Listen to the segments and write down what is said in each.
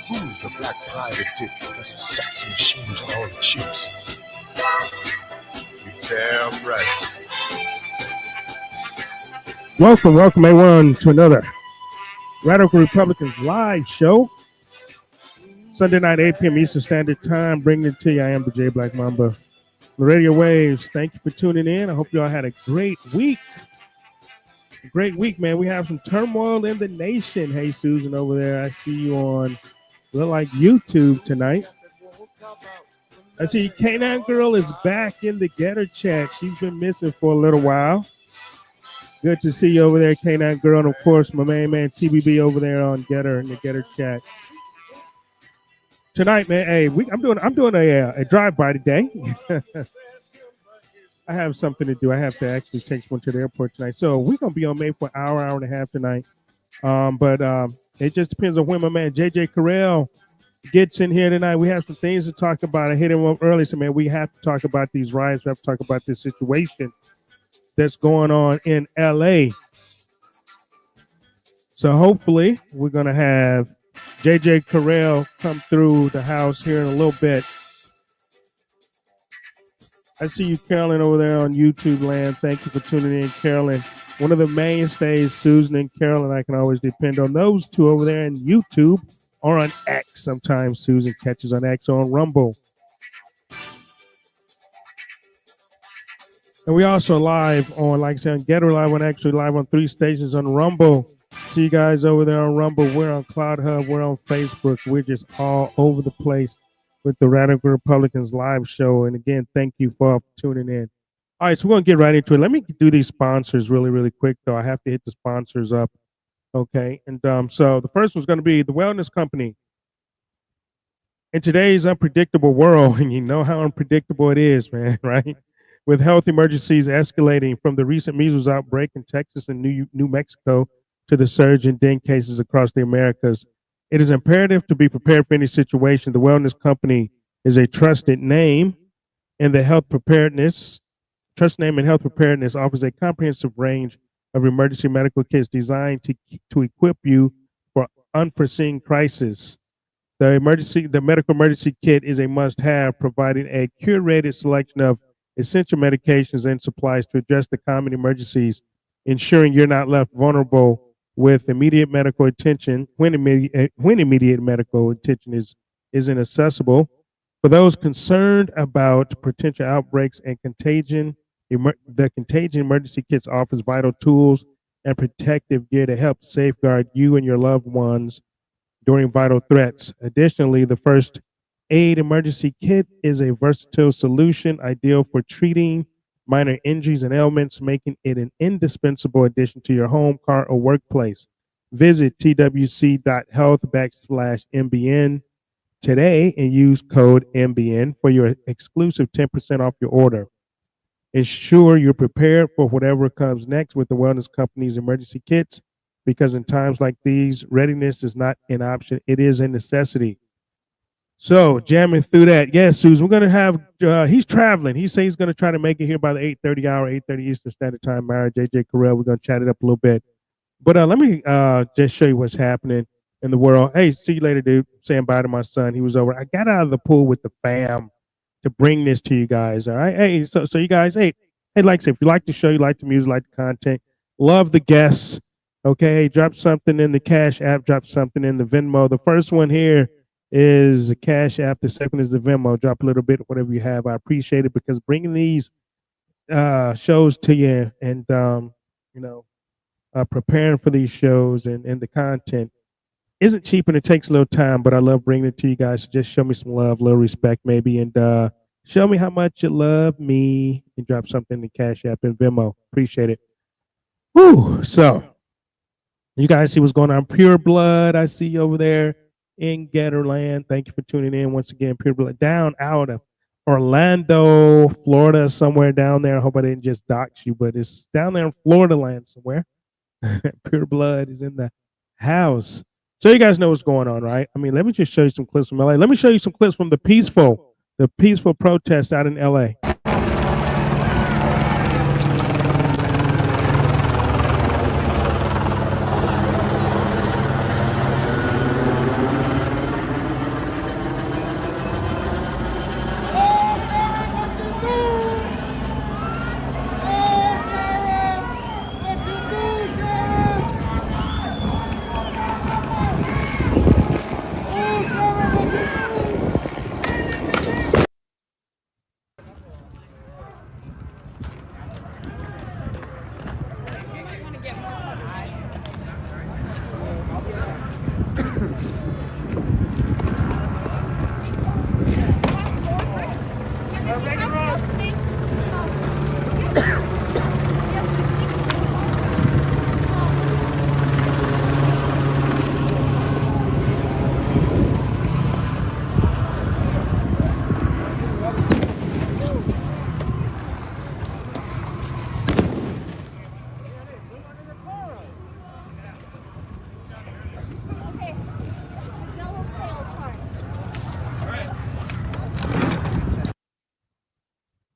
Who's the black private dick? That's a sex machine to all the chicks. You're damn right. Welcome everyone to another Radical Republicans live show. Sunday night, 8 p.m. Eastern Standard Time, bringing it to you. I am the J Black Mamba. The radio waves, thank you for tuning in. I hope you all had a great week. A great week, man. We have some turmoil in the nation. Hey, Susan over there. I see you on, look like YouTube tonight. I see K9 Girl is back in the GETTR chat. She's been missing for a little while. Good to see you over there, K9 Girl. And of course, my main man TBB over there on GETTR in the GETTR chat. Tonight, man, hey, I'm doing a drive-by today. I have something to do. I have to actually take one to the airport tonight. So we're going to be on May for an hour and a half tonight. But it just depends on when my man JJ Carell gets in here tonight. We have some things to talk about. I hit him up early. So, man, we have to talk about these riots. We have to talk about this situation that's going on in LA. So hopefully we're going to have JJ Carell come through the house here in a little bit. I see you, Carolyn, over there on YouTube land. Thank you for tuning in, Carolyn. One of the mainstays, Susan and Carolyn, I can always depend on those two over there on YouTube or on X. Sometimes Susan catches on X or on Rumble. And we also live on, like I said, on GETTR Live, on actually live on 3 stations on Rumble. See you guys over there on Rumble. We're on CloutHub. We're on Facebook. We're just all over the place with the Radical Republicans live show. And again, thank you for tuning in. All right, so we're going to get right into it. Let me do these sponsors really, really quick, though. I have to hit the sponsors up. Okay, and so the first one's going to be the Wellness Company. In today's unpredictable world, and you know how unpredictable it is, man, right? With health emergencies escalating from the recent measles outbreak in Texas and New Mexico to the surge in dengue cases across the Americas, it is imperative to be prepared for any situation. The Wellness Company is a trusted name in the health preparedness Trust Name and Health Preparedness offers a comprehensive range of emergency medical kits designed to equip you for unforeseen crises. The medical emergency kit is a must-have, providing a curated selection of essential medications and supplies to address the common emergencies, ensuring you're not left vulnerable with immediate medical attention when immediate medical attention isn't accessible. For those concerned about potential outbreaks and contagion, the Contagion Emergency Kits offers vital tools and protective gear to help safeguard you and your loved ones during vital threats. Additionally, the First Aid Emergency Kit is a versatile solution ideal for treating minor injuries and ailments, making it an indispensable addition to your home, car, or workplace. Visit twc.health/MBN today and use code MBN for your exclusive 10% off your order. Ensure you're prepared for whatever comes next with the Wellness Company's emergency kits, because in times like these, readiness is not an option, it is a necessity. So, jamming through that. Yes, Susan, we're going to have, he's traveling. He says he's going to try to make it here by the 8:30 hour, 8:30 Eastern Standard Time. Mara, JJ Carell, we're going to chat it up a little bit. But let me just show you what's happening in the world. Hey, see you later, dude. Saying bye to my son. He was over. I got out of the pool with the fam to bring this to you guys. All right. Hey, so you guys, hey, like I said, if you like the show, you like the music, like the content, love the guests. Okay, hey, drop something in the Cash App, drop something in the Venmo. The first one here is the Cash App. The second is the Venmo. Drop a little bit, whatever you have. I appreciate it, because bringing these shows to you and preparing for these shows and the content isn't cheap, and it takes a little time, but I love bringing it to you guys. So just show me some love, a little respect maybe, and show me how much you love me, and drop something in the Cash App and Venmo. Appreciate it. Whew. So you guys see what's going on. Pure Blood, I see you over there in GETTR land. Thank you for tuning in once again. Pure Blood down out of Orlando, Florida, somewhere down there. I hope I didn't just dox you, but it's down there in Florida land somewhere. Pure Blood is in the house. So you guys know what's going on, right? I mean, let me just show you some clips from LA. Let me show you some clips from the peaceful protests out in LA.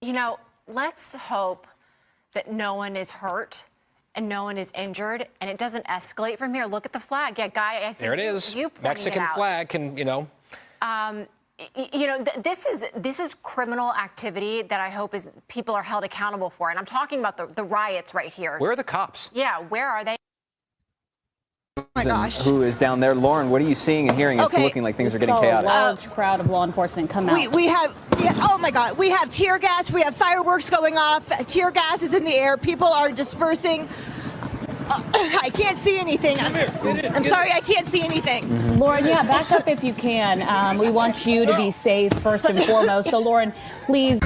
You know, let's hope that no one is hurt and no one is injured and it doesn't escalate from here. Look at the flag. Yeah, Guy, I see there it is. Mexican flag can, this is criminal activity that I hope people are held accountable for. And I'm talking about the riots right here. Where are the cops? Yeah, where are they? Oh my gosh. Who is down there? Lauren, what are you seeing and hearing? It's looking like things are getting chaotic. A large crowd of law enforcement come out. We have, oh my God, we have tear gas, we have fireworks going off, tear gas is in the air, people are dispersing. I can't see anything. I'm sorry, I can't see anything. Lauren, yeah, back up if you can. We want you to be safe first and foremost. So Lauren, please.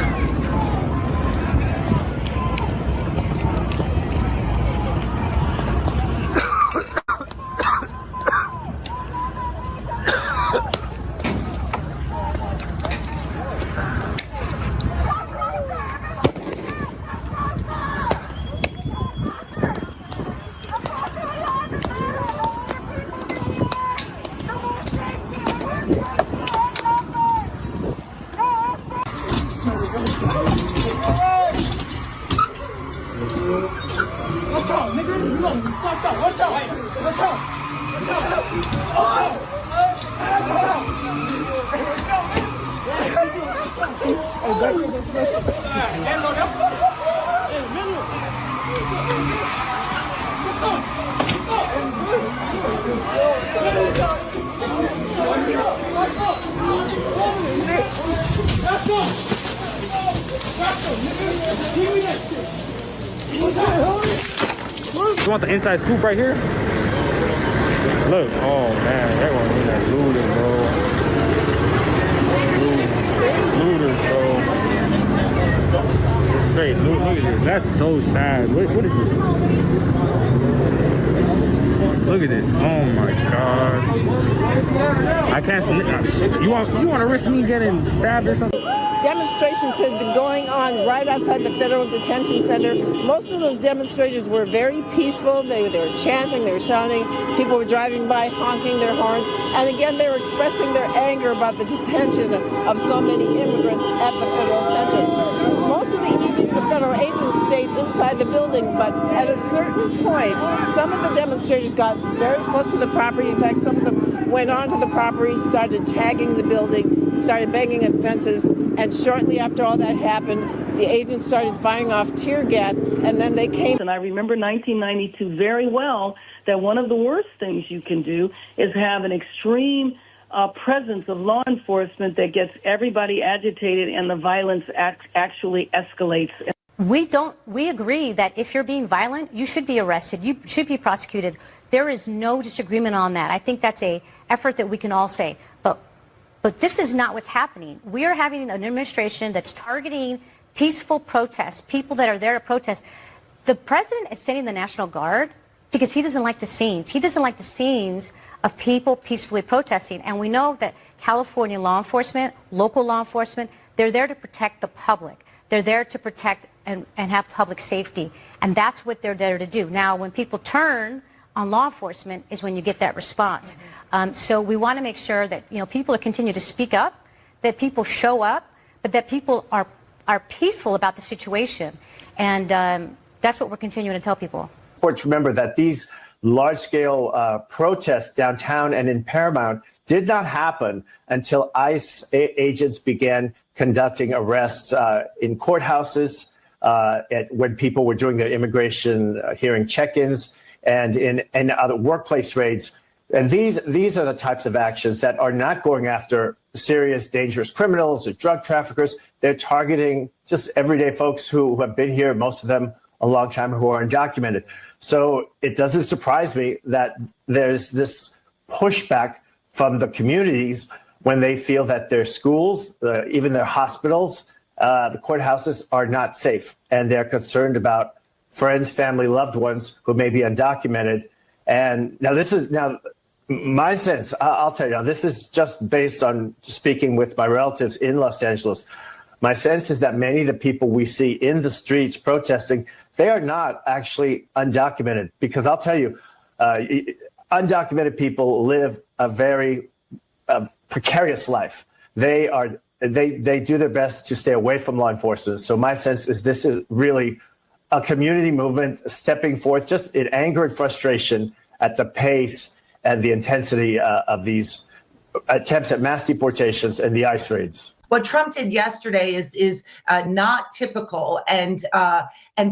You want the inside scoop right here? Look, oh man, that one in there looting, bro. Looters, bro. Straight loot. Look at this. That's so sad. What is this? Look at this. Oh my god. I can't. You want to risk me getting stabbed or something? Demonstrations had been going on right outside the Federal Detention Center. Most of those demonstrators were very peaceful. They were chanting, they were shouting. People were driving by honking their horns. And again, they were expressing their anger about the detention of so many immigrants at the Federal Center. Most of the evening, the federal agents stayed inside the building, but at a certain point, some of the demonstrators got very close to the property. In fact, some of them went onto the property, started tagging the building, started banging on fences. And shortly after all that happened, the agents started firing off tear gas, and then they came. And I remember 1992 very well, that one of the worst things you can do is have an extreme presence of law enforcement that gets everybody agitated and the violence actually escalates. We agree that if you're being violent, you should be arrested. You should be prosecuted. There is no disagreement on that. I think that's an effort that we can all say. But this is not what's happening. We are having an administration that's targeting peaceful protests, people that are there to protest. The president is sending the National Guard because he doesn't like the scenes. He doesn't like the scenes of people peacefully protesting. And we know that California law enforcement, local law enforcement, they're there to protect the public. They're there to protect and have public safety. And that's what they're there to do. Now, when people turn on law enforcement is when you get that response. So we want to make sure that people continue to speak up, that people show up, but that people are peaceful about the situation, and that's what we're continuing to tell people. Courts remember that these large-scale protests downtown and in Paramount did not happen until ICE agents began conducting arrests in courthouses when people were doing their immigration hearing check-ins, and in other workplace raids. And these are the types of actions that are not going after serious, dangerous criminals or drug traffickers. They're targeting just everyday folks who have been here, most of them a long time, who are undocumented. So it doesn't surprise me that there's this pushback from the communities when they feel that their schools, even their hospitals, the courthouses are not safe. And they're concerned about friends, family, loved ones who may be undocumented. And now my sense, I'll tell you, this is just based on speaking with my relatives in Los Angeles. My sense is that many of the people we see in the streets protesting, they are not actually undocumented, because I'll tell you, undocumented people live a very precarious life. They do their best to stay away from law enforcement. So my sense is this is really a community movement stepping forth just in anger and frustration at the pace and the intensity of these attempts at mass deportations and the ICE raids. What Trump did yesterday is not typical and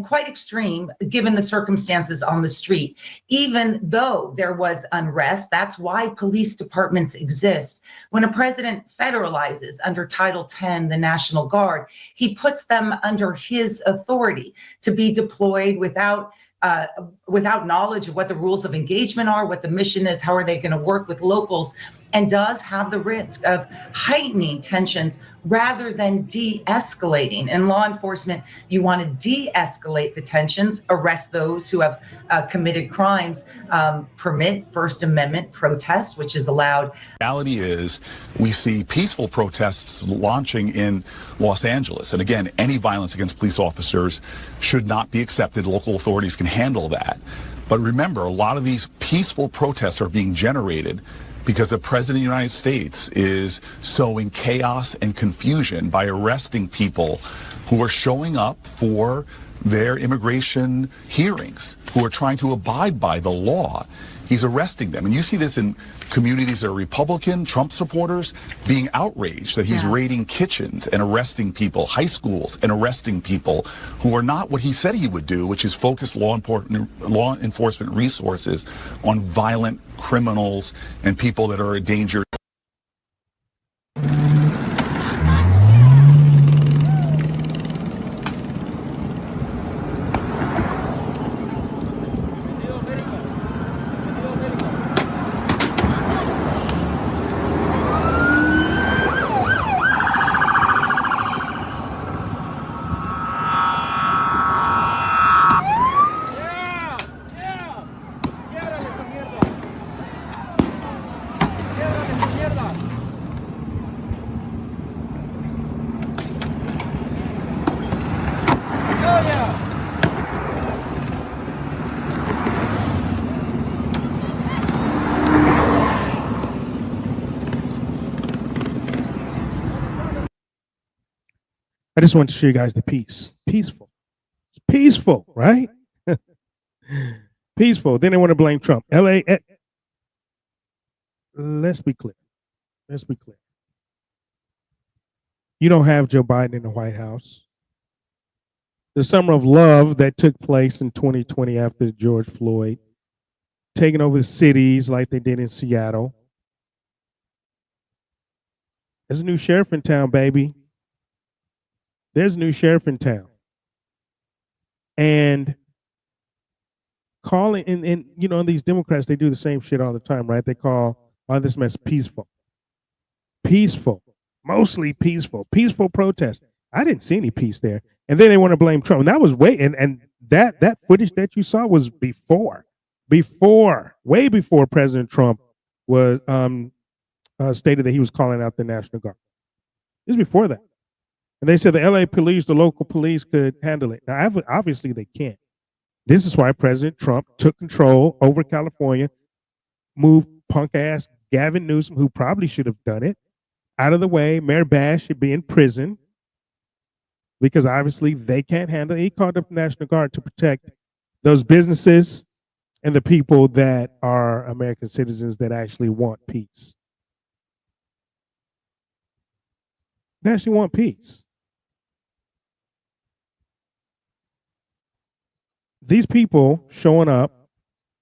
quite extreme given the circumstances on the street. Even though there was unrest, that's why police departments exist. When a president federalizes under Title X, the National Guard, he puts them under his authority to be deployed without knowledge of what the rules of engagement are, what the mission is, how are they going to work with locals, and does have the risk of heightening tensions rather than de-escalating. In law enforcement, you want to de-escalate the tensions, arrest those who have committed crimes, permit First Amendment protest, which is allowed. The reality is we see peaceful protests launching in Los Angeles. And again, any violence against police officers should not be accepted. Local authorities can handle that. But remember, a lot of these peaceful protests are being generated because the President of the United States is sowing chaos and confusion by arresting people who are showing up for their immigration hearings, who are trying to abide by the law. He's arresting them. And you see this in communities that are Republican, Trump supporters, being outraged that he's raiding kitchens and arresting people, high schools and arresting people who are not what he said he would do, which is focus law enforcement resources on violent criminals and people that are a danger. I just want to show you guys the peace. Peaceful. It's peaceful, right? Peaceful. Then they want to blame Trump. LA. Let's be clear. Let's be clear. You don't have Joe Biden in the White House. The summer of love that took place in 2020 after George Floyd, taking over cities like they did in Seattle. There's a new sheriff in town, baby. There's a new sheriff in town. And calling, and you know, these Democrats, they do the same shit all the time, right? They call all this mess peaceful. Peaceful. Mostly peaceful. Peaceful protest. I didn't see any peace there. And then they want to blame Trump. And that was and that footage that you saw was way before President Trump was stated that he was calling out the National Guard. This was before that. And they said the LA police, the local police could handle it. Now, obviously they can't. This is why President Trump took control over California, moved punk ass Gavin Newsom, who probably should have done it, out of the way. Mayor Bash should be in prison because obviously they can't handle it. He called up the National Guard to protect those businesses and the people that are American citizens that actually want peace. They actually want peace. These people showing up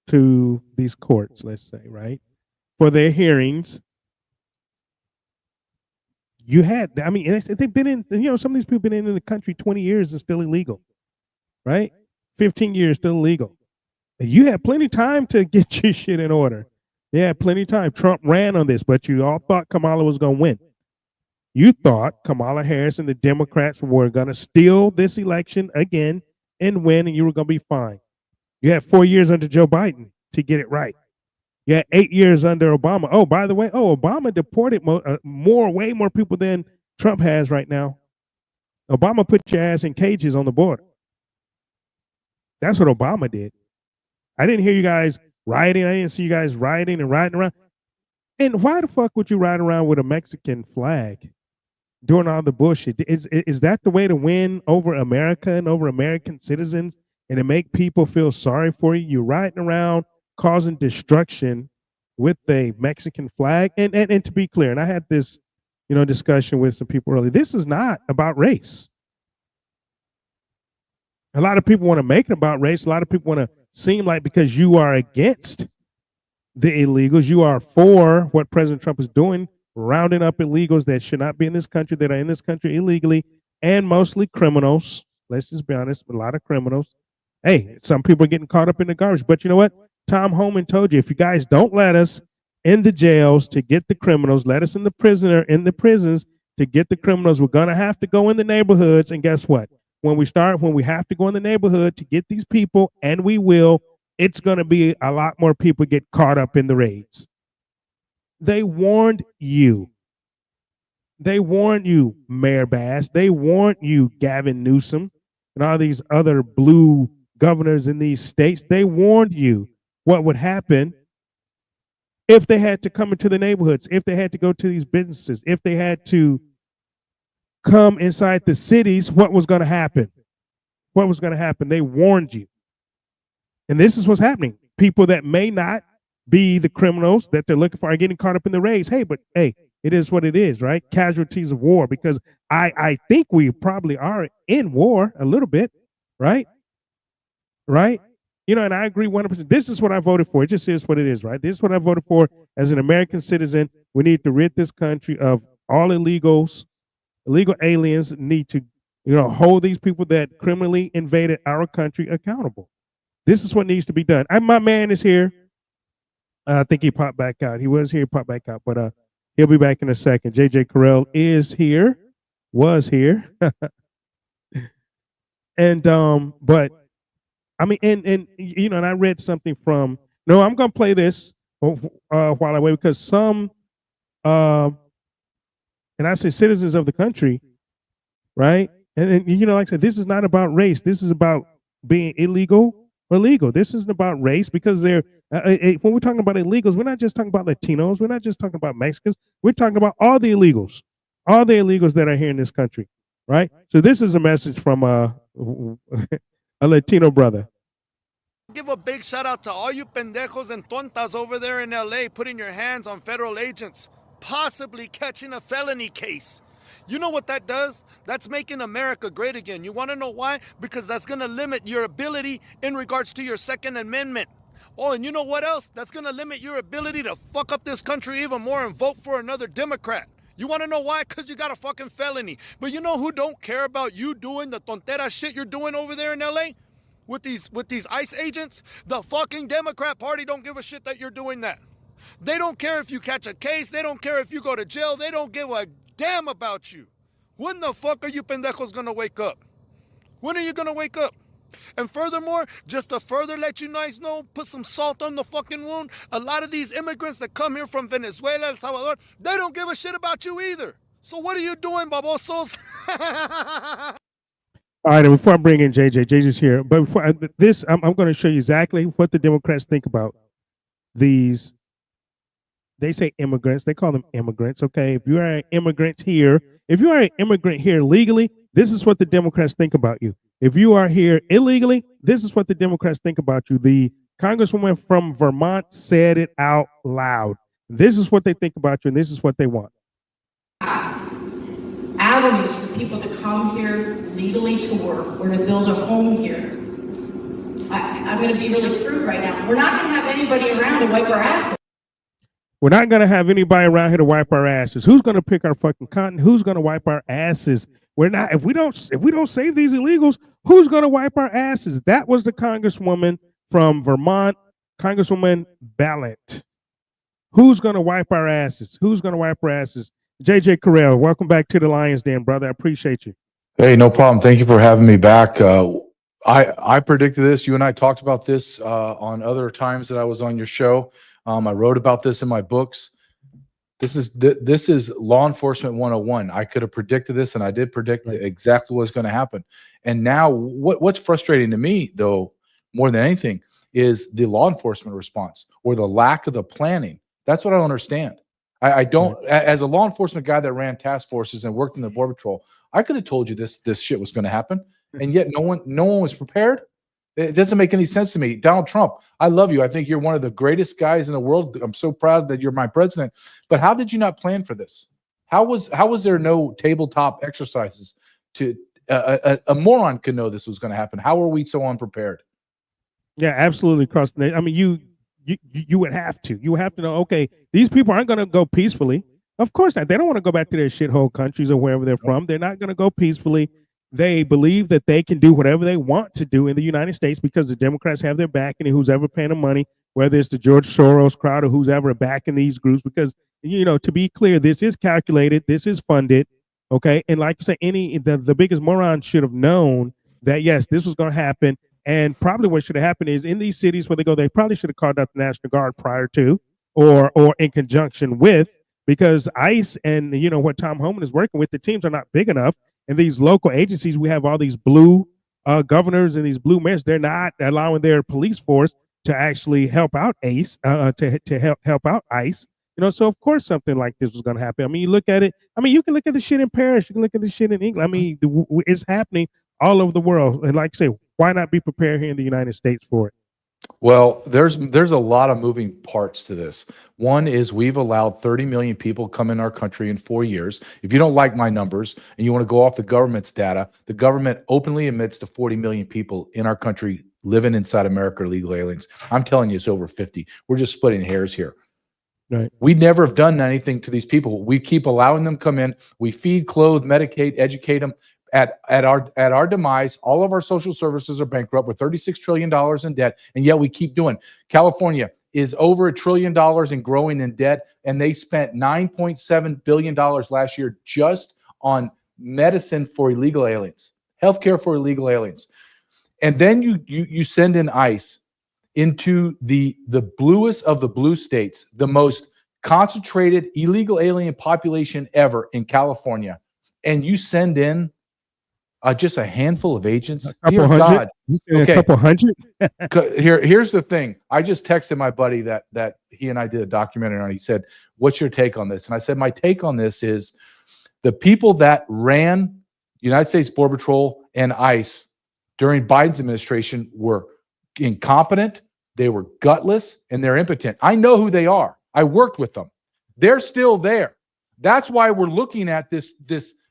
to these courts, let's say, right, for their hearings. You had, I mean, they've been in, you know, some of these people have been in the country 20 years and still illegal, right? 15 years, still illegal. And you had plenty of time to get your shit in order. You had plenty of time. Trump ran on this, but you all thought Kamala was going to win. You thought Kamala Harris and the Democrats were going to steal this election again and win, and you were going to be fine. You had 4 years under Joe Biden to get it right. You had 8 years under Obama. Oh, by the way, Obama deported way more people than Trump has right now. Obama put your ass in cages on the border. That's what Obama did. I didn't hear you guys rioting. I didn't see you guys rioting and riding around. And why the fuck would you ride around with a Mexican flag doing all the bullshit? Is that the way to win over America and over American citizens and to make people feel sorry for you? You're riding around causing destruction with a Mexican flag. And to be clear, and I had this, you know, discussion with some people earlier. This is not about race. A lot of people want to make it about race. A lot of people want to seem like because you are against the illegals, you are for what President Trump is doing, rounding up illegals that should not be in this country, that are in this country illegally, and mostly criminals. Let's just be honest, a lot of criminals. Hey, some people are getting caught up in the garbage. But you know what? Tom Homan told you, if you guys don't let us in the jails to get the criminals, let us in the prisons to get the criminals, we're going to have to go in the neighborhoods. And guess what? When we have to go in the neighborhood to get these people, and we will, it's going to be a lot more people get caught up in the raids. They warned you. They warned you, Mayor Bass. They warned you, Gavin Newsom, and all these other blue governors in these states. They warned you what would happen if they had to come into the neighborhoods, if they had to go to these businesses, if they had to come inside the cities, what was going to happen. what was going to happen. They warned you. And this is what's happening. People that may not be the criminals that they're looking for are getting caught up in the raids. Hey, it is what it is, right? Casualties of war, because I think we probably are in war a little bit, right? Right? You know, and I agree 100%. This is what I voted for. It just is what it is, right? This is what I voted for as an American citizen. We need to rid this country of all illegals. Illegal aliens need to, hold these people that criminally invaded our country accountable. This is what needs to be done. My man is here. I think he popped back out. He was here, popped back out, but he'll be back in a second. JJ Carell is here, was here. And but I mean, and I read something from, I'm gonna play this while I wait, because some and I say citizens of the country, right? And like I said, this is not about race. This is about being illegal or legal. This isn't about race, because they're when we're talking about illegals, we're not just talking about Latinos. We're not just talking about Mexicans. We're talking about all the illegals that are here in this country, right? So this is a message from a Latino brother. Give a big shout out to all you pendejos and tontas over there in LA putting your hands on federal agents, possibly catching a felony case. You know what that does? That's making America great again. You want to know why? Because that's going to limit your ability in regards to your Second Amendment. Oh, and you know what else? That's going to limit your ability to fuck up this country even more and vote for another Democrat. You want to know why? Because you got a fucking felony. But you know who don't care about you doing the tontera shit you're doing over there in LA? With these ICE agents? The fucking Democrat Party don't give a shit that you're doing that. They don't care if you catch a case. They don't care if you go to jail. They don't give a damn about you. When the fuck are you pendejos gonna wake up? When are you gonna wake up? And furthermore, just to further let you guys know, put some salt on the fucking wound, a lot of these immigrants that come here from Venezuela, El Salvador, they don't give a shit about you either. So what are you doing, babosos? All right, and before I bring in JJ's here, but before I'm going to show you exactly what the Democrats think about these. They say immigrants. They call them immigrants. Okay, if you are an immigrant here, legally, this is what the Democrats think about you. If you are here illegally, this is what the Democrats think about you. The Congresswoman from Vermont said it out loud. This is what they think about you, and this is what they want. Avenues for people to come here legally to work or to build a home here. I'm going to be really crude right now. We're not going to have anybody around to wipe our asses. We're not going to have anybody around here to wipe our asses. Who's going to pick our fucking cotton? Who's going to wipe our asses? We're not. If we don't save these illegals, who's going to wipe our asses? That was the Congresswoman from Vermont, Congresswoman Ballot. Who's going to wipe our asses? Who's going to wipe our asses? JJ Carell, welcome back to the Lions Den, brother. I appreciate you. Hey, no problem. Thank you for having me back. I predicted this. You and I talked about this on other times that I was on your show. I wrote about this in my books. This is law enforcement 101. I could have predicted this, and I did predict exactly what's going to happen. And now what's frustrating to me, though, more than anything, is the law enforcement response or the lack of the planning. That's what I don't understand. I don't, as a law enforcement guy that ran task forces and worked in the Border Patrol, I could have told you this shit was going to happen, and yet no one was prepared. It doesn't make any sense to me. Donald Trump, I love you. I think you're one of the greatest guys in the world. I'm so proud that you're my president. But how did you not plan for this? How was there no tabletop exercises to a moron could know this was going to happen? How are we so unprepared? Yeah, absolutely. I mean, you would have to. You would have to know, okay, these people aren't going to go peacefully. Of course not. They don't want to go back to their shithole countries or wherever they're from. They're not going to go peacefully. They believe that they can do whatever they want to do in the United States because the Democrats have their backing, and who's ever paying them money, whether it's the George Soros crowd or who's ever backing these groups, because, to be clear, this is calculated, this is funded, okay? And like you say, the biggest moron should have known that, yes, this was going to happen. And probably what should have happened is in these cities where they go, they probably should have called out the National Guard prior to or in conjunction with, because ICE and, what Tom Homan is working with, the teams are not big enough. And these local agencies, we have all these blue governors and these blue mayors. They're not allowing their police force to actually help out ICE, to help out ICE. So of course something like this was going to happen. I mean, you look at it. I mean, you can look at the shit in Paris. You can look at the shit in England. I mean, it's happening all over the world. And like I say, why not be prepared here in the United States for it? Well, there's a lot of moving parts to this. One is we've allowed 30 million people come in our country in 4 years. If you don't like my numbers and you want to go off the government's data, the government openly admits to 40 million people in our country living inside America are illegal aliens. I'm telling you, it's over 50. We're just splitting hairs here. Right. We never have done anything to these people. We keep allowing them come in. We feed, clothe, medicate, educate them. At our demise, all of our social services are bankrupt. We're $36 trillion in debt, and yet we keep doing. California is over $1 trillion and growing in debt, and they spent $9.7 billion last year just on medicine for illegal aliens, healthcare for illegal aliens. And then you send in ICE into the bluest of the blue states, the most concentrated illegal alien population ever in California, and you send in just a handful of agents. Dear God. Okay. A couple hundred. Here's the thing. I just texted my buddy that he and I did a documentary on. He said, "What's your take on this?" And I said, "My take on this is the people that ran United States Border Patrol and ICE during Biden's administration were incompetent, they were gutless, and they're impotent. I know who they are. I worked with them. They're still there. That's why we're looking at this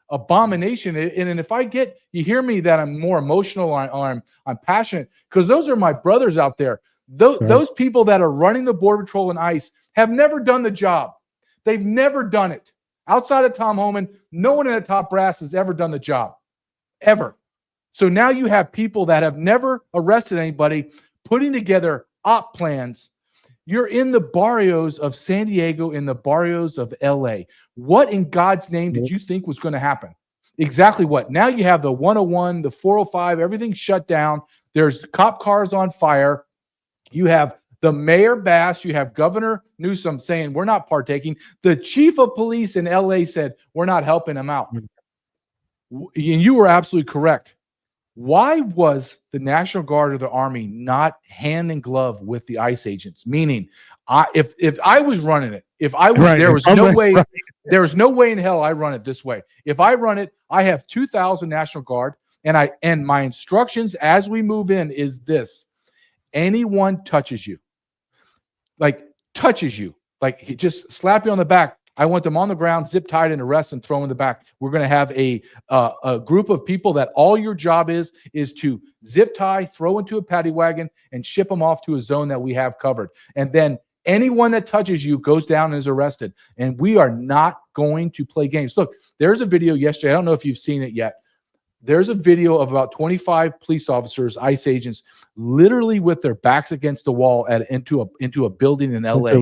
abomination. And if I get, you hear me that I'm more emotional, I'm passionate, because those are my brothers out there. Those people that are running the Border Patrol and ICE have never done the job. They've never done it. Outside of Tom Homan, no one in the top brass has ever done the job, ever. So now you have people that have never arrested anybody putting together op plans. You're in the barrios of San Diego, in the barrios of LA. What in God's name did you think was going to happen? Exactly what? Now you have the 101, the 405, everything shut down. There's cop cars on fire. You have the Mayor Bass, you have Governor Newsom saying, we're not partaking. The chief of police in LA said, we're not helping him out. And you were absolutely correct. Why was the National Guard or the Army not hand in glove with the ICE agents? Meaning, if I was running it, if I was, there was no way, there was no way in hell I run it this way. If I run it, I have 2,000 National Guard, and my instructions as we move in is this: anyone touches you, like just slap you on the back, I want them on the ground, zip tied and arrest and throw in the back. We're going to have a group of people that all your job is to zip tie, throw into a paddy wagon, and ship them off to a zone that we have covered. And then anyone that touches you goes down and is arrested. And we are not going to play games. Look, there's a video yesterday. I don't know if you've seen it yet. There's a video of about 25 police officers, ICE agents, literally with their backs against the wall into a building in LA,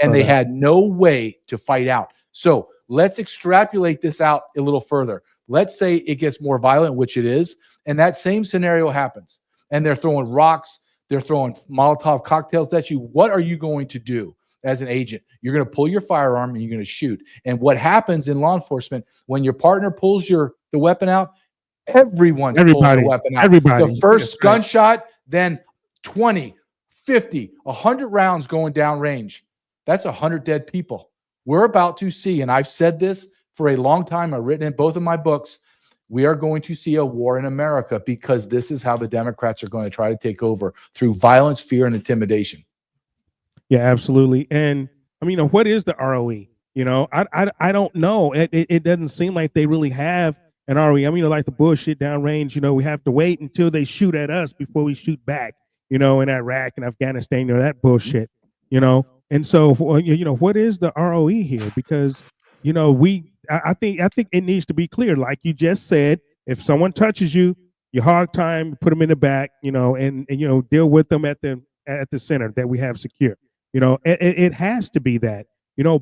and they had no way to fight out. So let's extrapolate this out a little further. Let's say it gets more violent, which it is, and that same scenario happens, and they're throwing rocks, they're throwing Molotov cocktails at you. What are you going to do as an agent? You're going to pull your firearm and you're going to shoot. And what happens in law enforcement when your partner pulls the weapon out? Everyone's pulling the weapon out. The first gunshot, then 20, 50, 100 rounds going down range. That's 100 dead people. We're about to see, and I've said this for a long time, I've written in both of my books, we are going to see a war in America because this is how the Democrats are going to try to take over, through violence, fear, and intimidation. Yeah, absolutely. And I mean, what is the ROE? I don't know. It doesn't seem like they really have an ROE. I mean, like the bullshit downrange, we have to wait until they shoot at us before we shoot back, in Iraq and Afghanistan, that bullshit, And so, what is the ROE here? Because, I think it needs to be clear. Like you just said, if someone touches you, you hog time, put them in the back, and deal with them at the center that we have secure. It has to be that,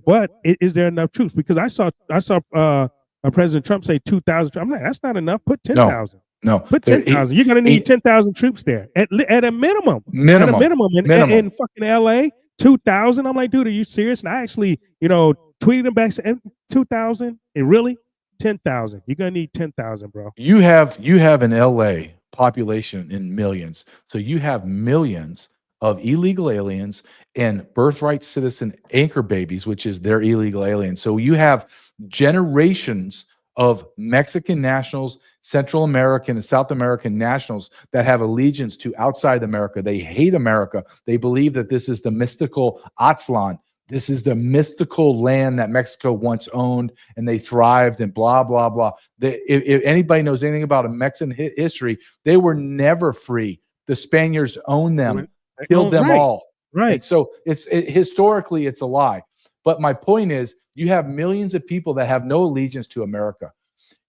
but is there enough troops? Because I saw President Trump say 2,000. I'm like, that's not enough. Put 10,000. No, put 10,000. You're gonna need 10,000 troops there at a minimum. At a minimum in fucking LA, 2,000. I'm like, dude, are you serious? And I actually, tweeted him back saying 2,000. And really, 10,000. You're gonna need 10,000, bro. You have an LA population in millions, so you have millions of illegal aliens and birthright citizen anchor babies, which is their illegal aliens. So you have generations of Mexican nationals, Central American and South American nationals that have allegiance to outside America. They hate America. They believe that this is the mystical Aztlan. This is the mystical land that Mexico once owned, and they thrived and blah, blah, blah. If anybody knows anything about a Mexican history, they were never free. The Spaniards owned them, killed them all. Right. And so historically, it's a lie. But my point is, you have millions of people that have no allegiance to America.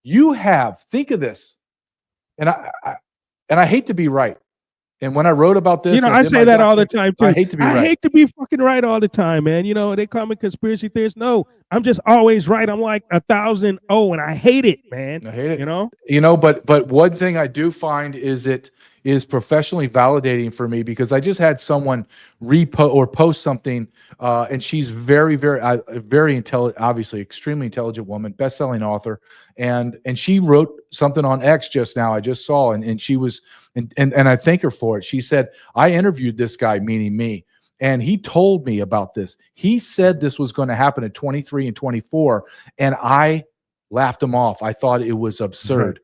You have, think of this, and I hate to be right. And when I wrote about this, I say that all the time too. I hate to be right. I hate to be fucking right all the time, man. They call me conspiracy theorist. No, I'm just always right. I'm like 1,000 and I hate it, man. I hate it. But one thing I do find is it is professionally validating for me, because I just had someone repost or post something, and she's very, very intelligent, obviously extremely intelligent woman, best-selling author, and she wrote something on X just now. I just saw, and she was, and I thank her for it. She said, I interviewed this guy, meaning me, and he told me about this. He said this was going to happen at 23 and 24, and I laughed him off. I thought it was absurd.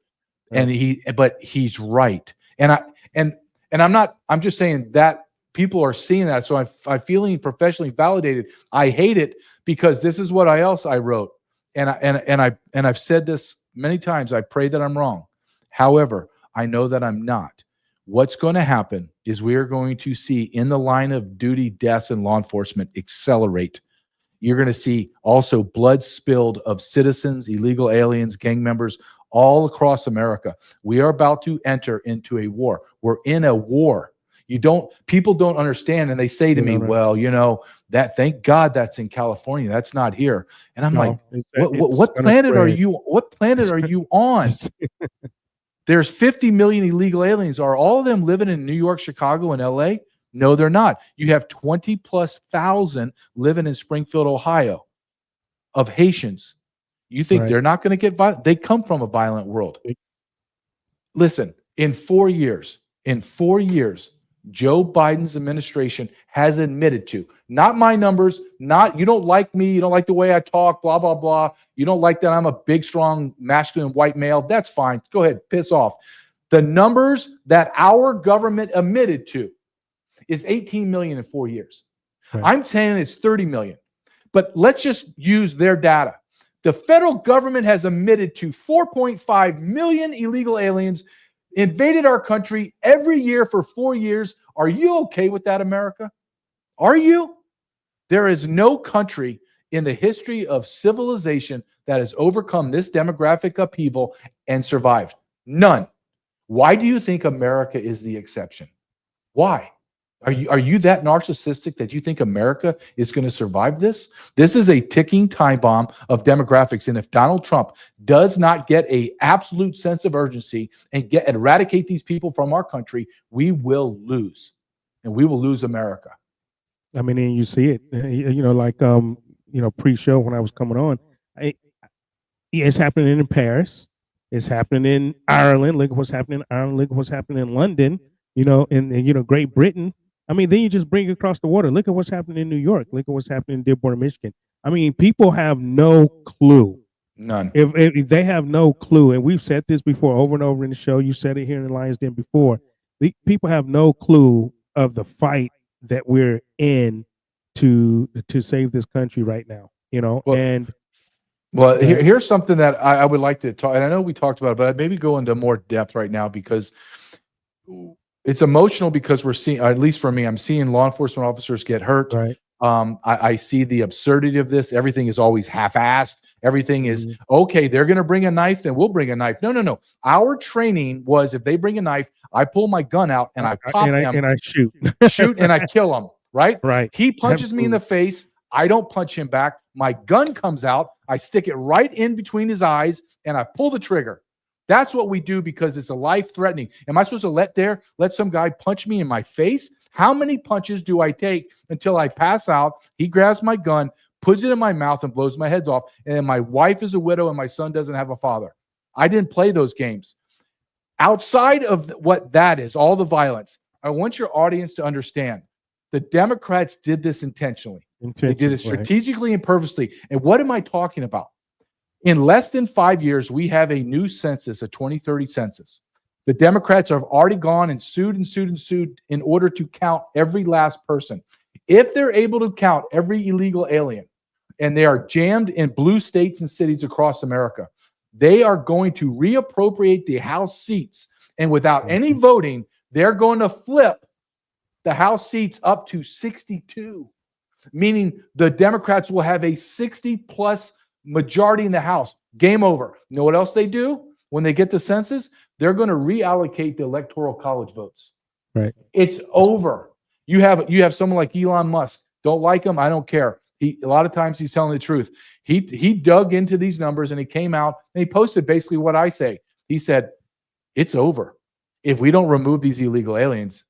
Right. But he's right. And I'm just saying that people are seeing that. So I'm feeling professionally validated. I hate it because this is what I wrote. And I've said this many times. I pray that I'm wrong. However, I know that I'm not. What's going to happen is we are going to see in the line of duty deaths in law enforcement accelerate. You're going to see also blood spilled of citizens, illegal aliens, gang members, all across America. We are about to enter into a war. We're in a war. People don't understand, and they say to me, well, that, thank God that's in California. That's not here. And I'm like, what planet are you? What planet are you on? There's 50 million illegal aliens. Are all of them living in New York, Chicago, and LA? No, they're not. You have 20,000+ living in Springfield, Ohio, of Haitians. You think they're not going to get violent? They come from a violent world. Listen, in 4 years, Joe Biden's administration has admitted to, not my numbers, not, you don't like me, you don't like the way I talk, blah, blah, blah. You don't like that I'm a big, strong, masculine white male. That's fine. Go ahead, piss off. The numbers that our government admitted to is 18 million in 4 years. Right. I'm saying it's 30 million. But let's just use their data. The federal government has admitted to 4.5 million illegal aliens invaded our country every year for 4 years. Are you okay with that, America? Are you? There is no country in the history of civilization that has overcome this demographic upheaval and survived. None. Why do you think America is the exception? Why? Are you that narcissistic that you think America is going to survive this? This is a ticking time bomb of demographics. And if Donald Trump does not get an absolute sense of urgency and eradicate these people from our country, we will lose. And we will lose America. I mean, and you see it, like, pre-show when I was coming on, it's happening in Paris. It's happening in Ireland. Look at what's happening in Ireland. Look at what's happening in London, in Great Britain. I mean, then you just bring it across the water. Look at what's happening in New York. Look at what's happening in Dearborn, Michigan. I mean, people have no clue. None. If they have no clue, and we've said this before over and over in the show, you said it here in the Lions Den before, people have no clue of the fight that we're in to save this country right now, here's something that I would like to talk, and I know we talked about it, but I'd maybe go into more depth right now because it's emotional, because we're seeing, at least for me, I'm seeing law enforcement officers get hurt. Right. I see the absurdity of this. Everything is always half-assed. Everything is, okay, they're going to bring a knife, then we'll bring a knife. No. Our training was, if they bring a knife, I pull my gun out and I pop him. And I shoot. Shoot and I kill him, right? Right. He punches me in the face. I don't punch him back. My gun comes out. I stick it right in between his eyes and I pull the trigger. That's what we do because it's a life-threatening. Am I supposed to let some guy punch me in my face? How many punches do I take until I pass out? He grabs my gun, puts it in my mouth, and blows my head off. And then my wife is a widow and my son doesn't have a father. I didn't play those games. Outside of what that is, all the violence, I want your audience to understand the Democrats did this intentionally. They did it strategically and purposely. And what am I talking about? In less than 5 years, we have a new census, a 2030 census. The Democrats have already gone and sued in order to count every last person. If they're able to count every illegal alien, and they are jammed in blue states and cities across America, they are going to reappropriate the House seats. And without any voting, they're going to flip the House seats up to 62, meaning the Democrats will have a 60-plus majority in the House. Game over. You know what else they do when they get the census? They're going to reallocate the Electoral College votes. Right. It's over. You have someone like Elon Musk. Don't like him? I don't care. A lot of times he's telling the truth. He dug into these numbers and he came out and he posted basically what I say. He said, it's over. If we don't remove these illegal aliens,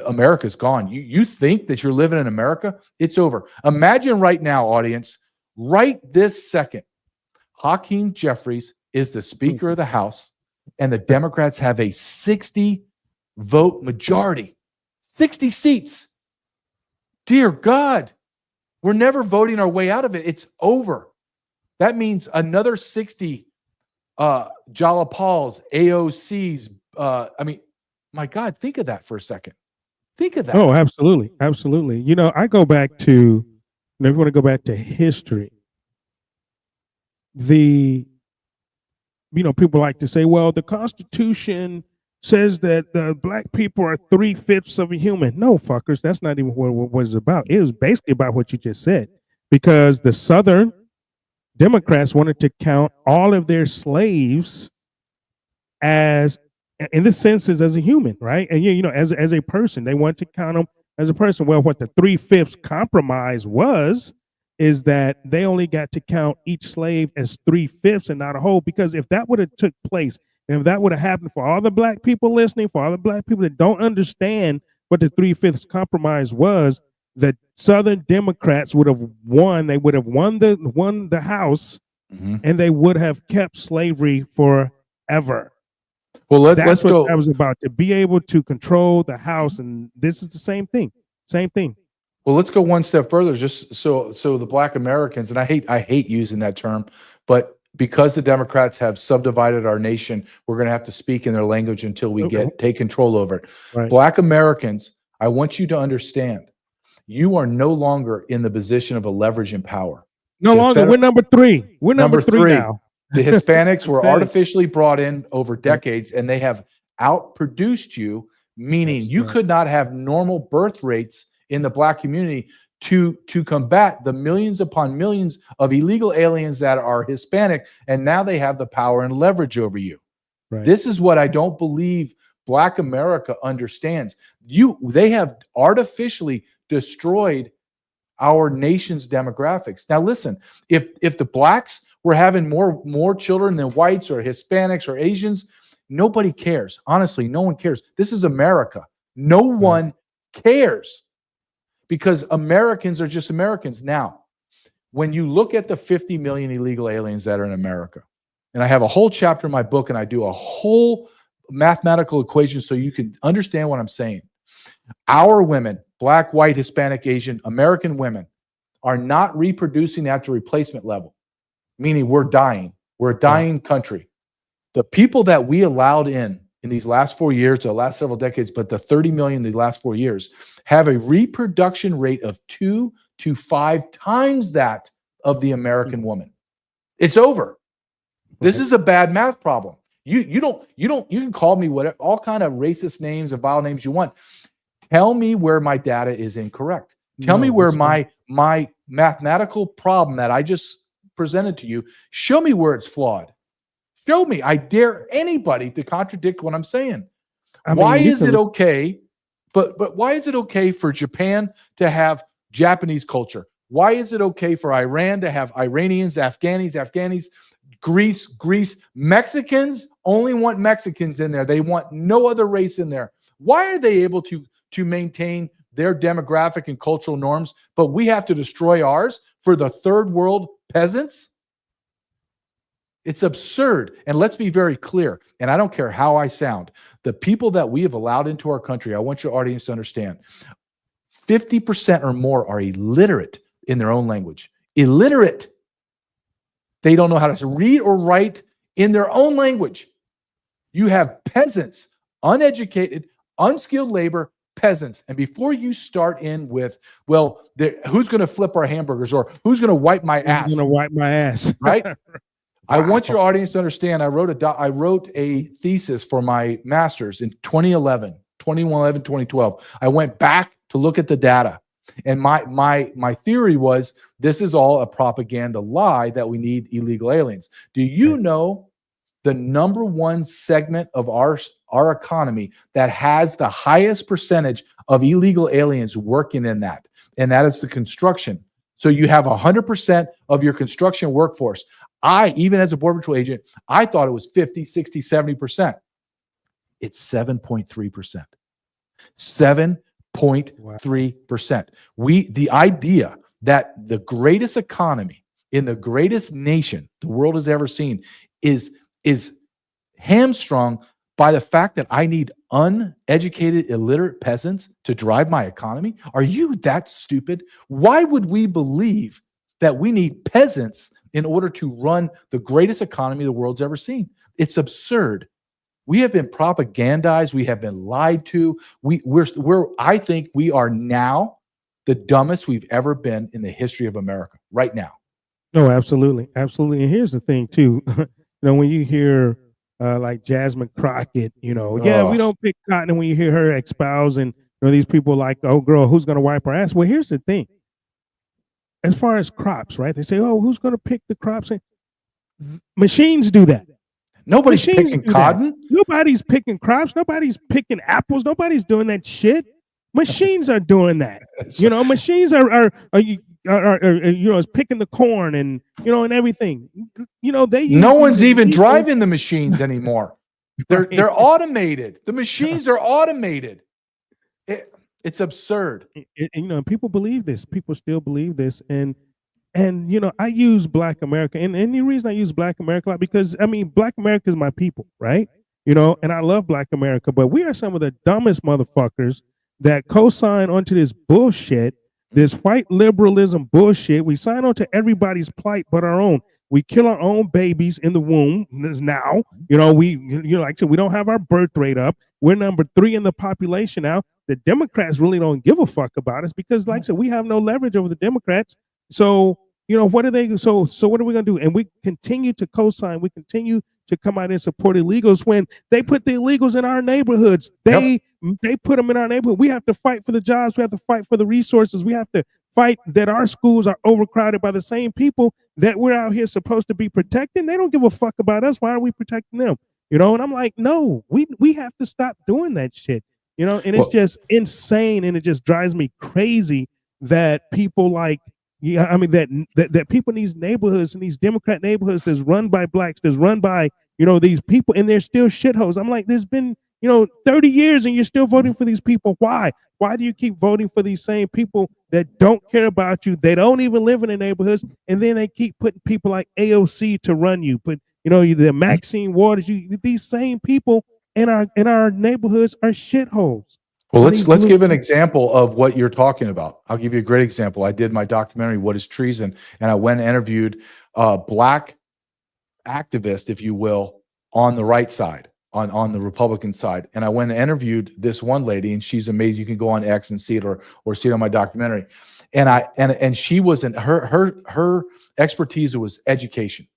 America's gone. You think that you're living in America? It's over. Imagine right now, audience, right this second, Hakeem Jeffries is the Speaker of the House and the Democrats have a 60-vote majority. 60 seats. Dear God. We're never voting our way out of it. It's over. That means another 60 Jalapals, AOCs. My God, think of that for a second. Think of that. Oh, absolutely. Absolutely. I go back to, if you want to go back to history, people like to say, well, the Constitution says that the black people are 3/5 of a human. No, fuckers, that's not even what it's about. It was basically about what you just said, because the Southern Democrats wanted to count all of their slaves as, in the census, as a human, right? And as a person, they want to count them as a person. Well, what the 3/5 compromise is that they only got to count each slave as 3/5 and not a whole, because if that would have took place, and if that would have happened, for all the black people listening, for all the black people that don't understand what the 3/5 compromise was, the Southern Democrats would have won. They would have won the House, and they would have kept slavery forever. Well, let's what go. That was about, to be able to control the House, and this is the same thing. Same thing. Well, let's go one step further. Just so the Black Americans, and I hate using that term, but because the Democrats have subdivided our nation, we're going to have to speak in their language until we take control over it. Right. Black Americans, I want you to understand, you are no longer in the position of a leverage in power. No longer. We're number 3. We're number three now. The Hispanics were artificially brought in over decades, and they have outproduced you, meaning you could not have normal birth rates in the Black community to combat the millions upon millions of illegal aliens that are Hispanic, and now they have the power and leverage over you. Right. This is what I don't believe Black America understands. They have artificially destroyed our nation's demographics. Now listen, if the blacks were having more children than whites or Hispanics or Asians, nobody cares. Honestly, no one cares. This is America. No one cares, because Americans are just Americans. Now, when you look at the 50 million illegal aliens that are in America, and I have a whole chapter in my book, and I do a whole mathematical equation so you can understand what I'm saying. Our women, Black, white, Hispanic, Asian, American women, are not reproducing at the replacement level, meaning we're dying. We're a dying country. The people that we allowed in these last 4 years, the last several decades, but the 30 million in the last 4 years, have a reproduction rate of 2 to 5 times that of the American woman. It's over. This is a bad math problem. You can call me whatever, all kind of racist names and vile names you want. Tell me where my data is incorrect. Tell me where my mathematical problem that I just presented to you, show me where it's flawed. Show me. I dare anybody to contradict what I'm saying. Why is it okay? But why is it okay for Japan to have Japanese culture? Why is it okay for Iran to have Iranians, Afghanis, Greece? Mexicans only want Mexicans in there. They want no other race in there. Why are they able to maintain their demographic and cultural norms, but we have to destroy ours for the third world peasants? It's absurd. And let's be very clear, and I don't care how I sound, the people that we have allowed into our country, I want your audience to understand, 50% or more are illiterate in their own language. Illiterate. They don't know how to read or write in their own language. You have peasants, uneducated, unskilled labor, peasants. And before you start in with, well, who's going to flip our hamburgers or who's going to wipe my ass? Who's going to wipe my ass? Right? I want your audience to understand. I wrote a thesis for my master's in 2011, 2012. I went back to look at the data. And my theory was this is all a propaganda lie that we need illegal aliens. Do you know the number one segment of our economy that has the highest percentage of illegal aliens working in that? And that is the construction. So you have 100% of your construction workforce. Even as a Border Patrol agent, I thought it was 50, 60, 70%. It's 7.3%. 7.3%. The idea that the greatest economy in the greatest nation the world has ever seen is hamstrung by the fact that I need uneducated, illiterate peasants to drive my economy. Are you that stupid? Why would we believe that we need peasants in order to run the greatest economy the world's ever seen? It's absurd. We have been propagandized. We have been lied to. I think we are now the dumbest we've ever been in the history of America right now. No, absolutely. Absolutely. And here's the thing too, when you hear like Jasmine Crockett, we don't pick cotton. And when you hear her espouse and these people like, oh girl, who's going to wipe her ass? Well, here's the thing. As far as crops, right? They say, oh, who's going to pick the crops? Machines do that. Nobody's picking cotton. Nobody's picking crops. Nobody's picking apples. Nobody's doing that shit. Machines are doing that. Machines are is picking the corn and and everything. No one's even driving the machines anymore. They're automated. The machines are automated. It's absurd. And people believe this. People still believe this. And I use Black America. And the reason I use Black America a lot, because Black America is my people, right? And I love Black America, but we are some of the dumbest motherfuckers that co-sign onto this bullshit, this white liberalism bullshit. We sign on to everybody's plight but our own. We kill our own babies in the womb now. Like I said, we don't have our birth rate up. We're number 3 in the population now. The Democrats really don't give a fuck about us because, like I said, we have no leverage over the Democrats. So, what are they? So what are we going to do? And we continue to co-sign. We continue to come out and support illegals when they put the illegals in our neighborhoods. They put them in our neighborhood. We have to fight for the jobs. We have to fight for the resources. We have to fight that our schools are overcrowded by the same people that we're out here supposed to be protecting. They don't give a fuck about us. Why are we protecting them? And I'm like, no, we have to stop doing that shit. And it's just insane, and it just drives me crazy that people that people in these neighborhoods, in these Democrat neighborhoods that's run by blacks, that's run by these people, and they're still shitholes. I'm like, there's been 30 years and you're still voting for these people. Why do you keep voting for these same people that don't care about you? They don't even live in the neighborhoods, and then they keep putting people like AOC to run you. But the Maxine Waters, these same people in our neighborhoods are shitholes. Well, let's give an example of what you're talking about. I'll give you a great example. I did my documentary, What is Treason? And I went and interviewed a Black activist, if you will, on the right side, on the Republican side. And I went and interviewed this one lady, and she's amazing. You can go on X and see it or see it on my documentary. And she was her expertise was education.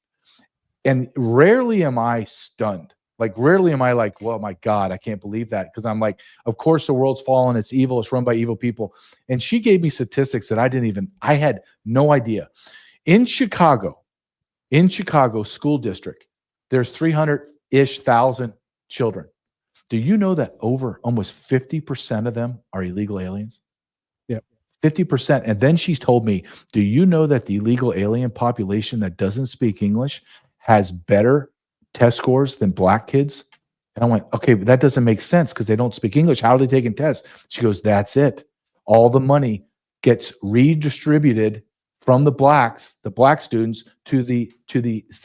And rarely am I stunned. Like, rarely am I like, well, my God, I can't believe that. Because I'm like, of course, the world's fallen. It's evil. It's run by evil people. And she gave me statistics that I had no idea. In Chicago school district, there's 300,000 children. Do you know that over almost 50% of them are illegal aliens? Yep. 50%. And then she's told me, do you know that the illegal alien population that doesn't speak English has better test scores than Black kids? And I went, okay, but that doesn't make sense because they don't speak English. How are they taking tests? She goes, that's it. All the money gets redistributed from the Black students to the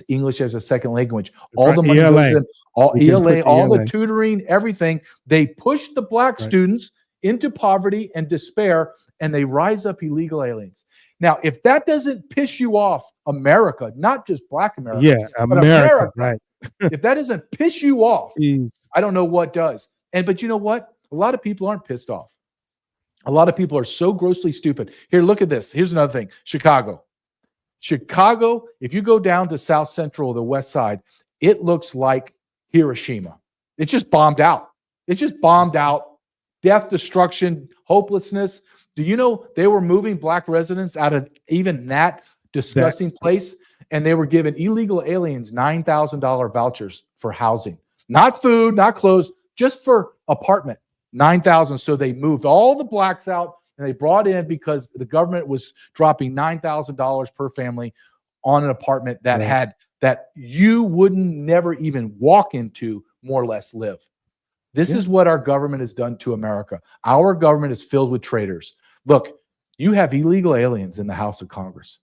English as a second language. All the money goes in, all ELA, all the tutoring, everything. They push the Black students into poverty and despair, and they rise up illegal aliens. Now, if that doesn't piss you off, America, not just Black America, Yeah, but America, right. if that doesn't piss you off, Jeez. I don't know what does. But you know what? A lot of people aren't pissed off. A lot of people are so grossly stupid. Here, look at this. Here's another thing. Chicago, if you go down to South Central or the West Side, it looks like Hiroshima. It's just bombed out. It's just bombed out. Death, destruction, hopelessness. Do you know they were moving Black residents out of even that disgusting place? And they were giving illegal aliens $9,000 vouchers for housing. Not food, not clothes, just for apartment. $9,000. So they moved all the Blacks out and they brought in, because the government was dropping $9,000 per family on an apartment that had that you wouldn't never even walk into, more or less live. This is what our government has done to America. Our government is filled with traitors. Look, you have illegal aliens in the House of Congress.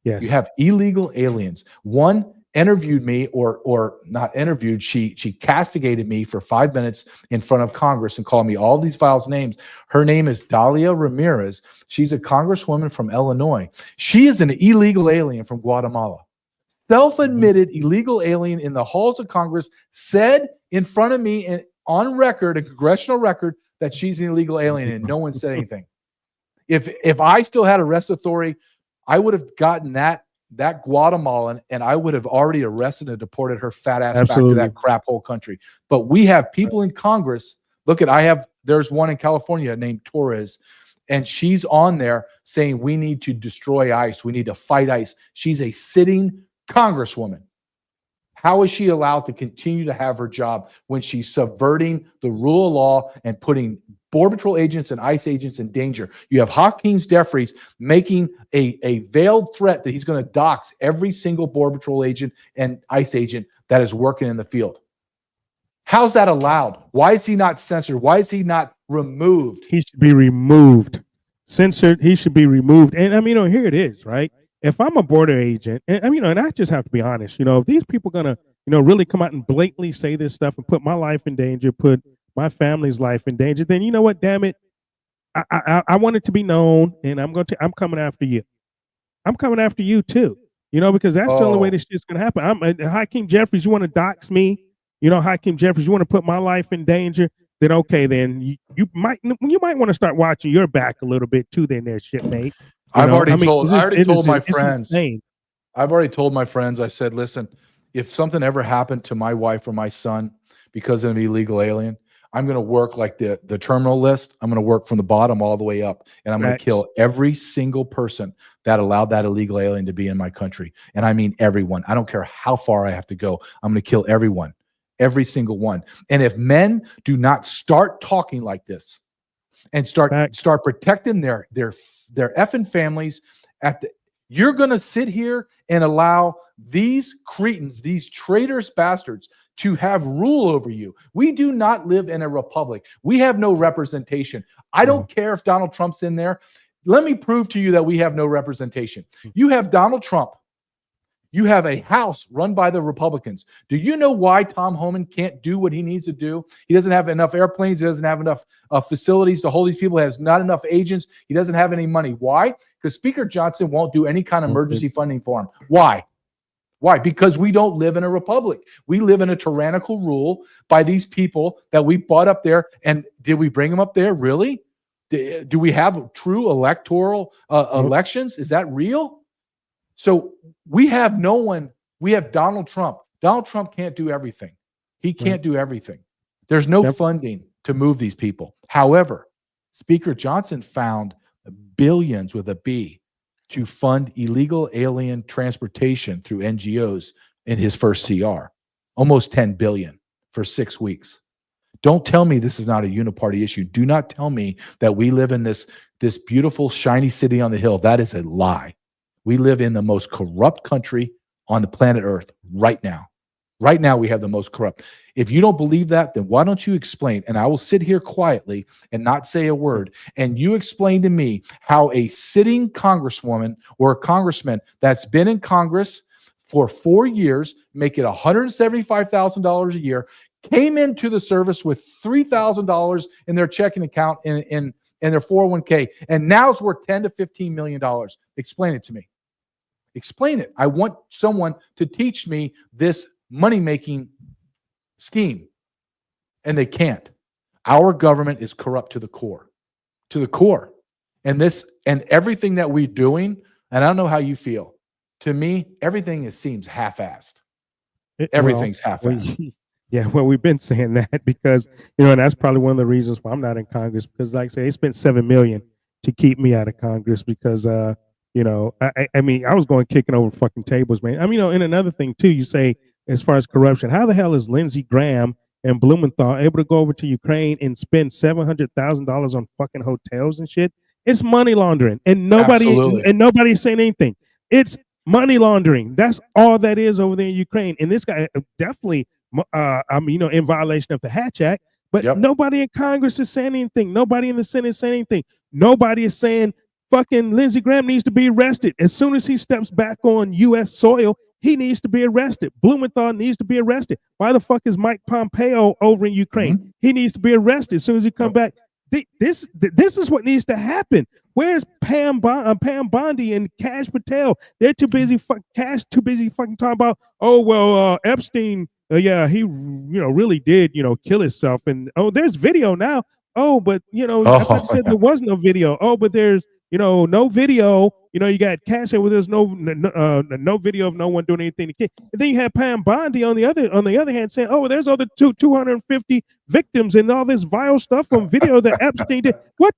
Yes. You have illegal aliens. One interviewed me, or not interviewed, she castigated me for 5 minutes in front of Congress and called me all these files names. Her name is Dalia Ramirez. She's a congresswoman from Illinois. She is an illegal alien from Guatemala. Self-admitted illegal alien in the halls of Congress, said in front of me and on record, a congressional record, that she's an illegal alien, and no one said anything. If I still had arrest authority, I would have gotten that Guatemalan, and I would have already arrested and deported her fat ass back to that crap hole country. But we have people in Congress. Look at, there's one in California named Torres, and she's on there saying we need to destroy ICE. We need to fight ICE. She's a sitting congresswoman. How is she allowed to continue to have her job when she's subverting the rule of law and putting Border Patrol agents and ICE agents in danger? You have Hakeem Jeffries making a veiled threat that he's going to dox every single Border Patrol agent and ICE agent that is working in the field. How's that allowed? Why is he not censored? Why is he not removed? He should be removed. Censored, he should be removed. And I mean, here it is, right? If I'm a border agent, and and I just have to be honest, if these people are gonna, really come out and blatantly say this stuff and put my life in danger, put my family's life in danger, then you know what? Damn it, I want it to be known, and I'm coming after you. I'm coming after you too, because that's the only way this shit's gonna happen. I'm Hakeem Jeffries. You want to dox me? Hakeem Jeffries. You want to put my life in danger? Then okay, then you might want to start watching your back a little bit too. Then there, shitmate. I've already told my friends. I've already told my friends. I said, listen, if something ever happened to my wife or my son because of an illegal alien, I'm going to work like the terminal list. I'm going to work from the bottom all the way up, and I'm going to kill every single person that allowed that illegal alien to be in my country. And I mean everyone. I don't care how far I have to go. I'm going to kill everyone, every single one. And if men do not start talking like this and start protecting their effing families, you're going to sit here and allow these cretins, these traitorous bastards, to have rule over you. We do not live in a republic. We have no representation. I don't care if Donald Trump's in there. Let me prove to you that we have no representation. You have Donald Trump. You have a House run by the Republicans. Do you know why Tom Homan can't do what he needs to do? He doesn't have enough airplanes. He doesn't have enough facilities to hold these people. He has not enough agents. He doesn't have any money. Why? Because Speaker Johnson won't do any kind of emergency funding for him. Why? Why? Because we don't live in a republic. We live in a tyrannical rule by these people that we brought up there. And did we bring them up there? Really? Do we have true electoral elections? Is that real? So we have no one. We have Donald Trump. Donald Trump can't do everything. He can't do everything. There's no funding to move these people. However, Speaker Johnson found billions with a B to fund illegal alien transportation through NGOs in his first CR. Almost $10 billion for 6 weeks. Don't tell me this is not a uniparty issue. Do not tell me that we live in this beautiful, shiny city on the hill. That is a lie. We live in the most corrupt country on the planet Earth right now. Right now, we have the most corrupt. If you don't believe that, then why don't you explain? And I will sit here quietly and not say a word. And you explain to me how a sitting congresswoman or a congressman that's been in Congress for 4 years, make it $175,000 a year, came into the service with $3,000 in their checking account in their 401k, and now it's worth $10 to $15 million. Explain it to me. Explain it. I want someone to teach me this money-making scheme, and they can't. Our government is corrupt to the core. To the core. And everything that we're doing, and I don't know how you feel. To me, everything seems half-assed. Everything's half-assed. Yeah, well, we've been saying that because, and that's probably one of the reasons why I'm not in Congress, because like I say, they spent $7 million to keep me out of Congress because, I mean, I was going kicking over fucking tables, man. I mean, and another thing too, you say as far as corruption, how the hell is Lindsey Graham and Blumenthal able to go over to Ukraine and spend $700,000 on fucking hotels and shit? It's money laundering, and nobody's saying anything. It's money laundering. That's all that is over there in Ukraine. And this guy definitely, in violation of the Hatch Act. But nobody in Congress is saying anything. Nobody in the Senate is saying anything. Nobody is saying fucking Lindsey Graham needs to be arrested. As soon as he steps back on U.S. soil, he needs to be arrested. Blumenthal needs to be arrested. Why the fuck is Mike Pompeo over in Ukraine? Mm-hmm. He needs to be arrested as soon as he comes back. This is what needs to happen. Where's Pam Bondi and Cash Patel? They're too busy. Cash too busy fucking talking about. Oh well, Epstein. Yeah, he really did kill himself. And there's video now. Oh, but I thought you said there was no video. Oh, but there's no video. You got Cash where there's no video of no one doing anything to kids. And then you have Pam Bondi on the other hand saying, oh, there's other 250 victims and all this vile stuff from video that Epstein did. Which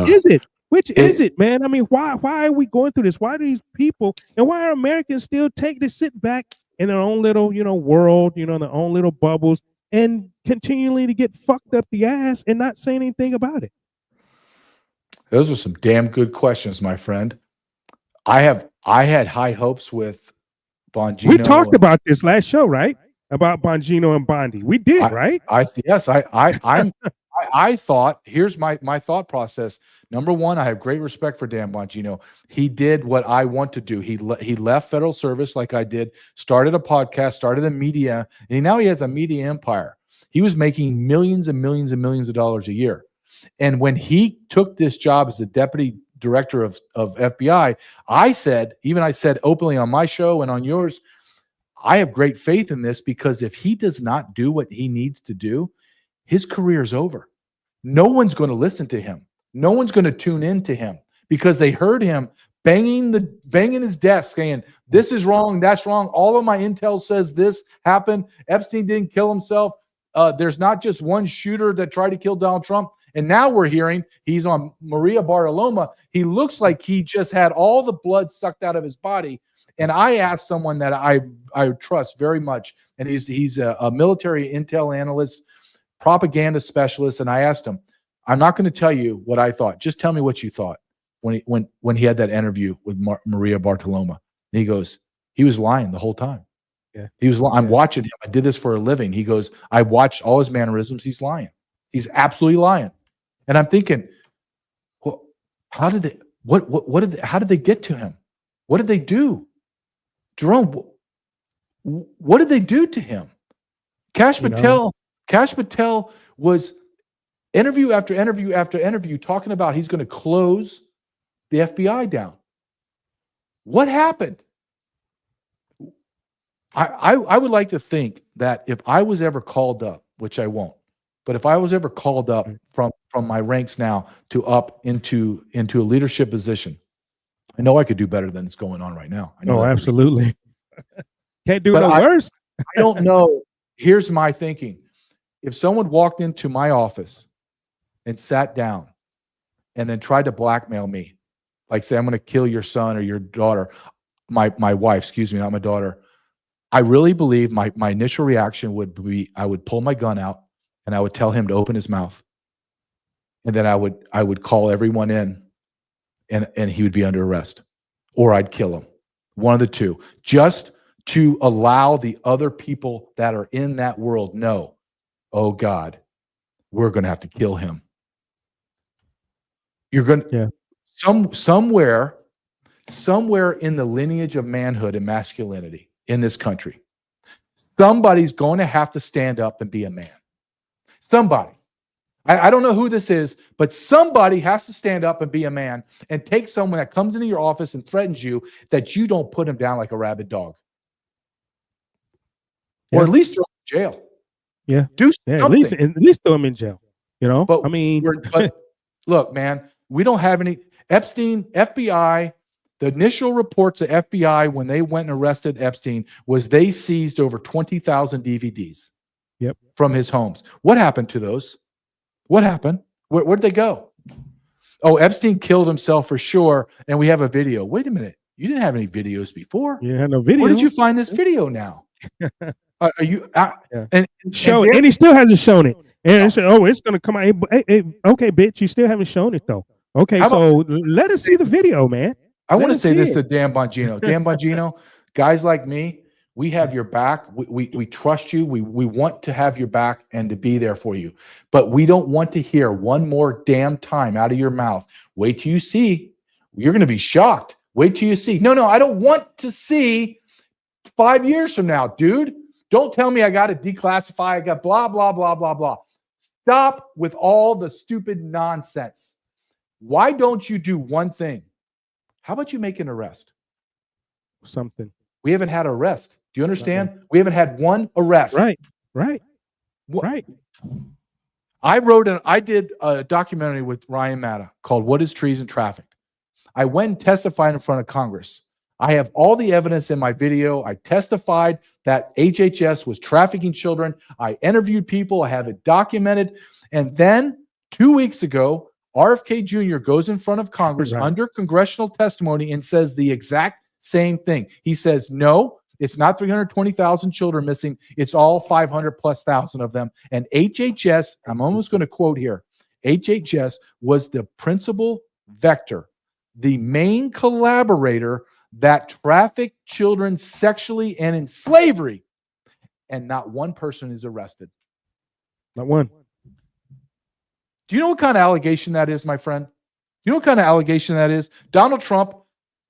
is it? Which is it, man? I mean, why are we going through this? Why do these people and why are Americans still sit back in their own little world, their own little bubbles, and continually to get fucked up the ass and not say anything about it? Those are some damn good questions, my friend. I had high hopes with Bongino. We talked about this last show, right? About Bongino and Bondi. We did, right? I thought, here's my thought process. Number one, I have great respect for Dan Bongino. He did what I want to do. He left federal service like I did, started a podcast, started a media, and now he has a media empire. He was making millions and millions and millions of dollars a year. And when he took this job as the deputy director of FBI, I said openly on my show and on yours, I have great faith in this because if he does not do what he needs to do, his career is over. No one's going to listen to him. No one's going to tune in to him because they heard him banging his desk saying, this is wrong, that's wrong. All of my intel says this happened. Epstein didn't kill himself. There's not just one shooter that tried to kill Donald Trump. And now we're hearing he's on Maria Bartoloma. He looks like he just had all the blood sucked out of his body. And I asked someone that I trust very much, and he's a military intel analyst, propaganda specialist, and I asked him, I'm not going to tell you what I thought. Just tell me what you thought when he had that interview with Maria Bartoloma. And he goes, he was lying the whole time. Yeah, he was. I'm watching him. I did this for a living. He goes, I watched all his mannerisms. He's lying. He's absolutely lying. And I'm thinking, well, how did they get to him? What did they do? Jerome, what did they do to him? Cash Patel was interview after interview after interview talking about he's going to close the FBI down. What happened? I would like to think that if I was ever called up, which I won't, but if I was ever called up from my ranks now to up into a leadership position, I know I could do better than it's going on right now. I know absolutely. Can't do no worse. I don't know. Here's my thinking. If someone walked into my office and sat down and then tried to blackmail me, like say, I'm going to kill your son or your daughter, my wife, excuse me, not my daughter, I really believe my initial reaction would be I would pull my gun out and I would tell him to open his mouth. And then I would call everyone in and he would be under arrest. Or I'd kill him. One of the two. Just to allow the other people that are in that world know, oh God, we're going to have to kill him. You're going to somewhere in the lineage of manhood and masculinity in this country, Somebody's going to have to stand up and be a man. Somebody. I don't know who this is, but somebody has to stand up and be a man and take someone that comes into your office and threatens you, that you don't put him down like a rabid dog. Or at least throw him in jail. Yeah. Do something. At least throw him in jail. You know? But I mean, but look, man, we don't have any Epstein, FBI. The initial reports of FBI when they went and arrested Epstein was they seized over 20,000 DVDs from his homes. What happened to those? What happened? Where'd they go? Oh, Epstein killed himself for sure, and we have a video. Wait a minute. You didn't have any videos before. You had no video. Where did you find this video now? Are you and he still hasn't shown it. And it said, oh, it's going to come out. Hey, okay, bitch, you still haven't shown it, though. Okay, so let us see the video, man. I want to say this to Dan Bongino. Dan Bongino, guys like me, we have your back. We trust you. We want to have your back and to be there for you. But we don't want to hear one more damn time out of your mouth. Wait till you see. You're going to be shocked. Wait till you see. No, I don't want to see 5 years from now, dude. Don't tell me I got to declassify. I got blah, blah, blah, blah, blah. Stop with all the stupid nonsense. Why don't you do one thing? How about you make an arrest? Something. We haven't had an arrest. Do you understand? Okay. We haven't had one arrest. Right. I did a documentary with Ryan Matta called What is Treason Trafficked? I went and testified in front of Congress. I have all the evidence in my video. I testified that HHS was trafficking children. I interviewed people. I have it documented. And then 2 weeks ago, RFK Jr. goes in front of Congress under congressional testimony and says the exact same thing. He says, no, it's not 320,000 children missing. It's all 500 plus thousand of them. And HHS, I'm almost going to quote here, HHS was the principal vector, the main collaborator that trafficked children sexually and in slavery. And not one person is arrested. Not one. Do you know what kind of allegation that is, my friend? You know what kind of allegation that is? Donald Trump,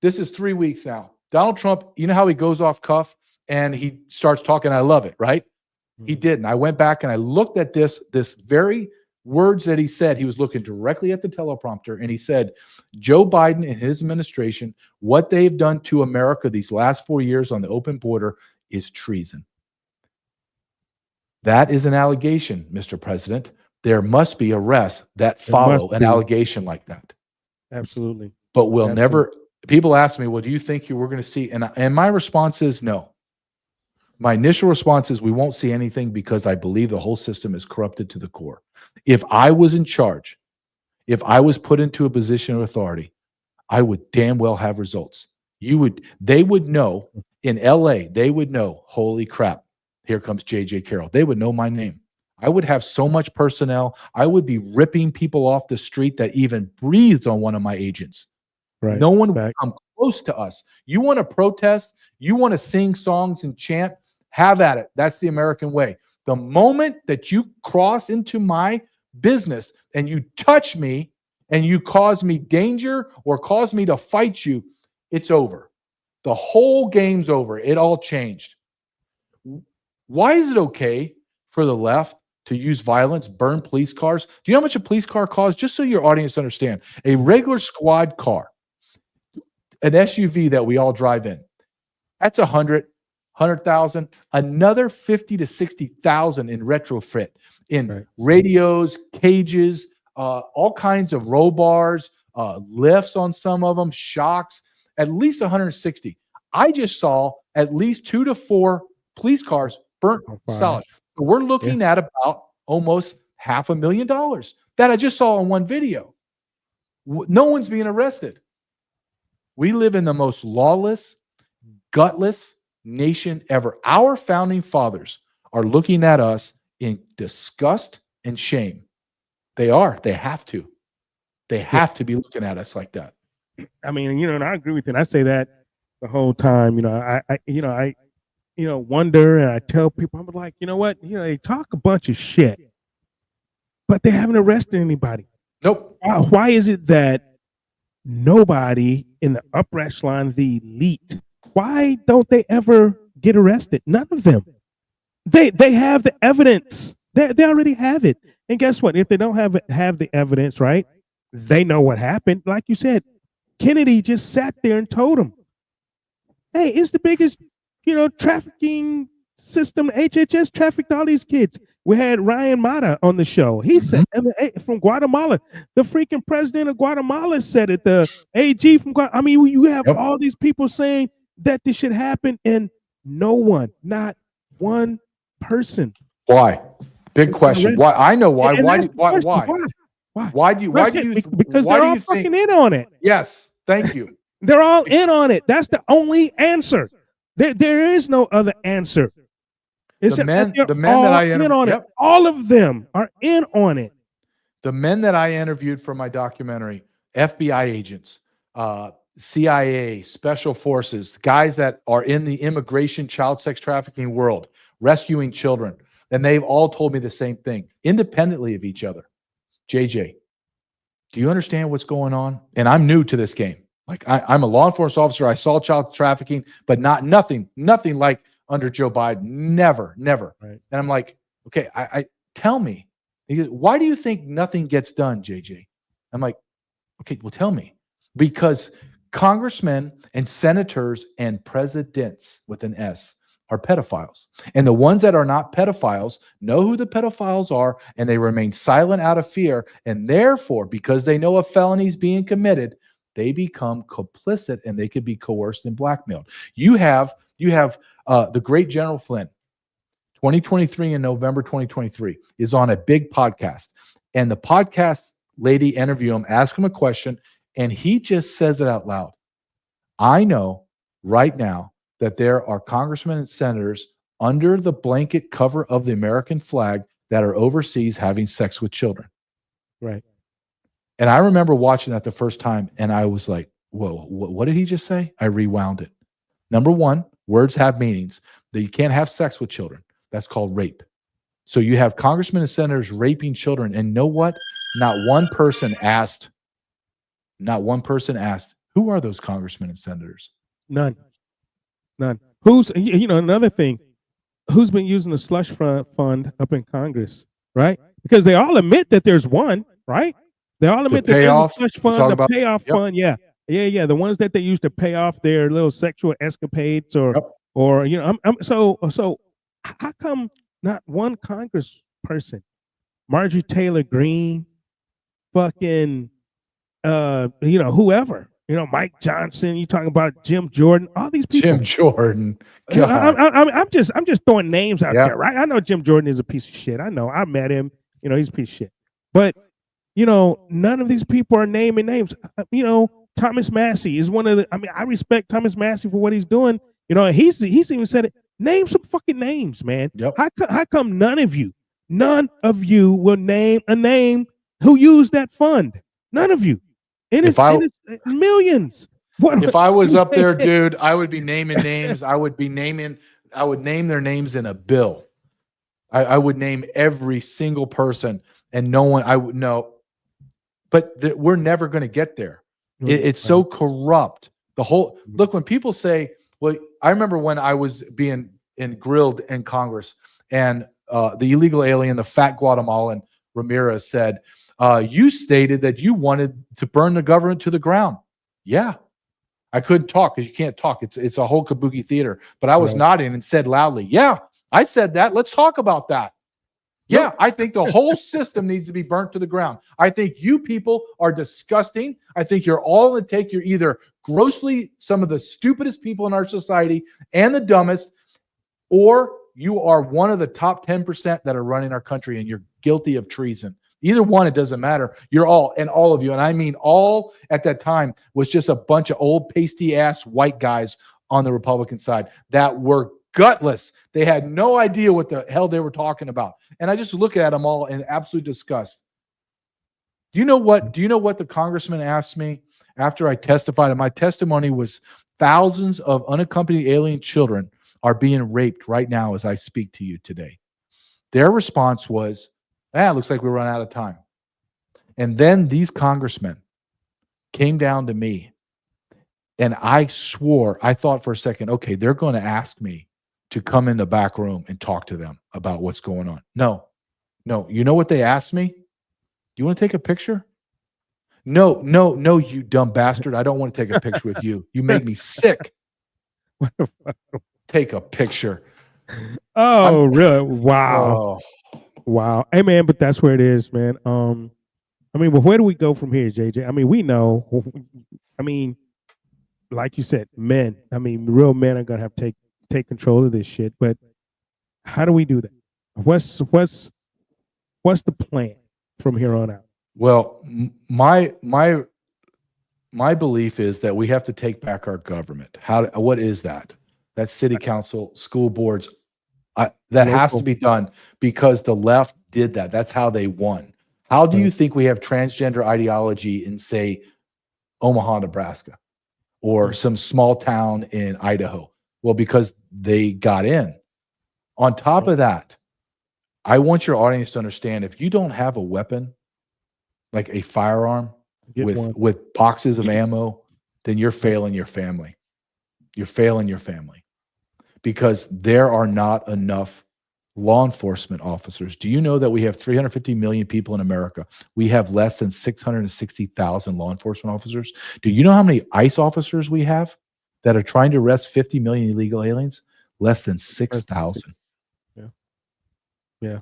this is 3 weeks now. Donald Trump, you know how he goes off cuff and he starts talking, I love it, right? He didn't. I went back and I looked at this very words that he said. He was looking directly at the teleprompter and he said, Joe Biden and his administration, what they've done to America these last 4 years on the open border is treason. That is an allegation, Mr. President. There must be arrests that follow an allegation like that. Absolutely. But we'll never, people ask me, well, do you think we're going to see, and my response is no. My initial response is we won't see anything because I believe the whole system is corrupted to the core. If I was in charge, if I was put into a position of authority, I would damn well have results. They would know in LA, they would know, holy crap, here comes JJ Carroll. They would know my name. I would have so much personnel. I would be ripping people off the street that even breathed on one of my agents. Right. No one would come close to us. You want to protest? You want to sing songs and chant? Have at it. That's the American way. The moment that you cross into my business and you touch me and you cause me danger or cause me to fight you, it's over. The whole game's over. It all changed. Why is it okay for the left to use violence, burn police cars? Do you know how much a police car costs? Just so your audience understand, a regular squad car, an SUV that we all drive in, that's 100,000, another 50 to 60,000 in retrofit, in radios, cages, all kinds of roll bars, lifts on some of them, shocks, at least 160. I just saw at least 2 to 4 police cars burnt solid. So we're looking at about almost $500,000 that I just saw in one video. No one's being arrested. We live in the most lawless, gutless nation ever. Our founding fathers are looking at us in disgust and shame. They are. They have to. They have to be looking at us like that. I mean, and I agree with you. And I say that the whole time. I wonder, and I tell people, I'm like, you know what? They talk a bunch of shit, but they haven't arrested anybody. Nope. Why is it that nobody in the upper echelon, the elite, why don't they ever get arrested? None of them. They have the evidence. They already have it. And guess what? If they don't have the evidence, right? They know what happened. Like you said, Kennedy just sat there and told them, "Hey, it's the biggest, trafficking system. HHS trafficked all these kids." We had Ryan Mata on the show. He said from Guatemala, the freaking president of Guatemala said it. The AG from Guatemala. I mean, you have all these people saying that this should happen, and no one, not one person. Why? Big question. Why? I know why. Why? Why do you? Because they're all fucking in on it. Yes. Thank you. They're all in on it. That's the only answer. There is no other answer. The men that I interviewed, all of them are in on it. The men that I interviewed for my documentary, FBI agents, CIA, special forces, guys that are in the immigration, child sex trafficking world, rescuing children, and they've all told me the same thing, independently of each other. JJ, do you understand what's going on? And I'm new to this game. Like I'm a law enforcement officer. I saw child trafficking, but nothing like under Joe Biden. Never. Right. And I'm like, okay, I tell me. He goes, why do you think nothing gets done, JJ? I'm like, okay, well, tell me. Because congressmen and senators and presidents with an S are pedophiles. And the ones that are not pedophiles know who the pedophiles are, and they remain silent out of fear. And therefore, because they know a felony is being committed, they become complicit and they could be coerced and blackmailed. You have the great General Flynn, 2023 in November 2023, is on a big podcast. And the podcast lady interview him, ask him a question, and he just says it out loud. I know right now that there are congressmen and senators under the blanket cover of the American flag that are overseas having sex with children. Right. And I remember watching that the first time, and I was like, whoa, what did he just say? I rewound it. Number one, words have meanings. That you can't have sex with children. That's called rape. So you have congressmen and senators raping children, and know what? Not one person asked, who are those congressmen and senators? None. Who's, another thing, who's been using the slush fund up in Congress, right? Because they all admit that there's one, right? They all admit that there's a slush fund, the payoff fund. Yeah. The ones that they use to pay off their little sexual escapades or so how come not one congressperson, Marjorie Taylor Greene, fucking, whoever, Mike Johnson, you talking about Jim Jordan, all these people. Jim Jordan. I'm just throwing names out there, right? I know Jim Jordan is a piece of shit. I know. I met him. He's a piece of shit. But, none of these people are naming names. Thomas Massey is one of the, I respect Thomas Massey for what he's doing. He's even said it. Name some fucking names, man. Yep. How come none of you will name a name who used that fund? None of you. It's millions. If I was up there, dude, I would be naming names. I would name their names in a bill. I would name every single person, and no one, I would know. But we're never going to get there. It's so corrupt. Look, when people say, well, I remember when I was being grilled in Congress, and the illegal alien, the fat Guatemalan Ramirez said, you stated that you wanted to burn the government to the ground. Yeah. I couldn't talk because you can't talk. It's a whole kabuki theater. But I was nodding and said loudly, yeah, I said that. Let's talk about that. Yeah, I think the whole system needs to be burnt to the ground. I think you people are disgusting. I think you're all in the take. You're either grossly some of the stupidest people in our society and the dumbest, or you are one of the top 10% that are running our country and you're guilty of treason. Either one, it doesn't matter. You're all, and all of you, and I mean all at that time was just a bunch of old pasty-ass white guys on the Republican side that were gutless. They had no idea what the hell they were talking about. And I just look at them all in absolute disgust. Do you know what the congressman asked me after I testified? And my testimony was thousands of unaccompanied alien children are being raped right now as I speak to you today. Their response was, it looks like we run out of time. And then these congressmen came down to me, and I swore, I thought for a second, okay, they're going to ask me to come in the back room and talk to them about what's going on. No. You know what they asked me? You want to take a picture? No, you dumb bastard. I don't want to take a picture with you. You make me sick. Take a picture. Really? Wow. Wow. Hey, man, but that's where it is, man. I mean, but where do we go from here, JJ? I mean, we know. I mean, like you said, men. I mean, real men are gonna have to take control of this shit. But how do we do that? What's the plan from here on out? Well, my belief is that we have to take back our government. What is that? That's city council, school boards. That has to be done because the left did that. That's how they won. How do you think we have transgender ideology in, say, Omaha, Nebraska, or some small town in Idaho? Well, because they got in. On top of that, I want your audience to understand, if you don't have a weapon, like a firearm with boxes of ammo, then you're failing your family. You're failing your family because there are not enough law enforcement officers. Do you know that we have 350 million people in America? We have less than 660,000 law enforcement officers. Do you know how many ICE officers we have that are trying to arrest 50 million illegal aliens? Less than 6,000. Yeah.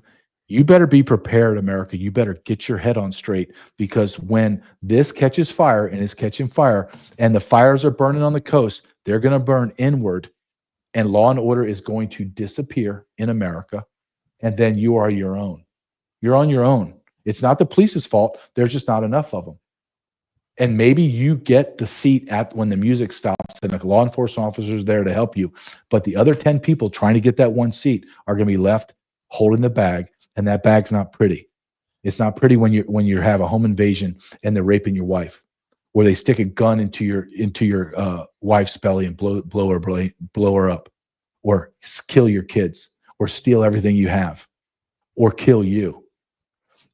You better be prepared, America. You better get your head on straight, because when this catches fire, and it's catching fire, and the fires are burning on the coast, they're going to burn inward, and law and order is going to disappear in America, and then you are your own. You're on your own. It's not the police's fault. There's just not enough of them. And maybe you get the seat at when the music stops and the law enforcement officer is there to help you, but the other 10 people trying to get that one seat are going to be left holding the bag, and that bag's not pretty. It's not pretty when you have a home invasion and they're raping your wife, where they stick a gun into your wife's belly and blow her up, or kill your kids, or steal everything you have, or kill you.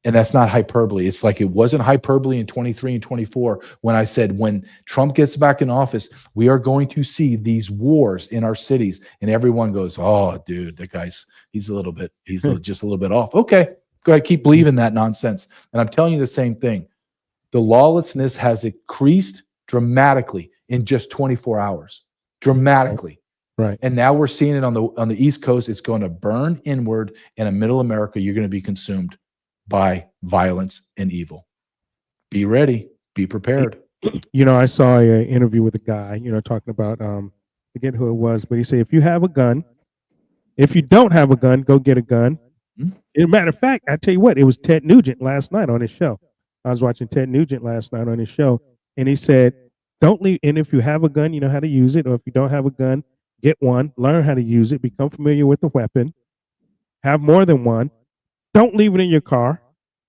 And that's not hyperbole. It's like it wasn't hyperbole in 23 and 24 when I said, when Trump gets back in office, we are going to see these wars in our cities. And everyone goes, oh, dude, that guy's just a little bit off. Okay, go ahead, keep believing that nonsense. And I'm telling you the same thing. The lawlessness has increased dramatically in just 24 hours. Dramatically. Right. And now we're seeing it on the East Coast. It's going to burn inward, and in middle America, you're going to be consumed by violence and evil. Be ready. Be prepared. You know, I saw an interview with a guy, talking about, forget who it was, but he said, if you have a gun, if you don't have a gun, go get a gun. As a matter of fact, I tell you what, it was Ted Nugent last night on his show. I was watching Ted Nugent last night on his show, and he said, don't leave. And if you have a gun, you know how to use it. Or if you don't have a gun, get one, learn how to use it, become familiar with the weapon, have more than one. Don't leave it in your car.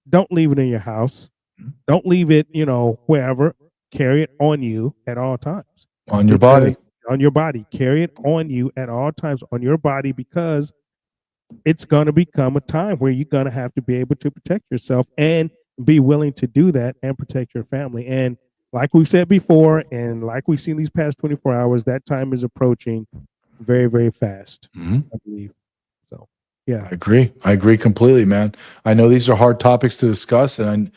Don't leave it in your house. Don't leave it, wherever. Carry it on you at all times. On your body. On your body. Carry it on you at all times on your body, because it's going to become a time where you're going to have to be able to protect yourself and be willing to do that and protect your family. And like we've said before, and like we've seen these past 24 hours, that time is approaching very, very fast, I believe. So, yeah. I agree completely, man. I know these are hard topics to discuss, and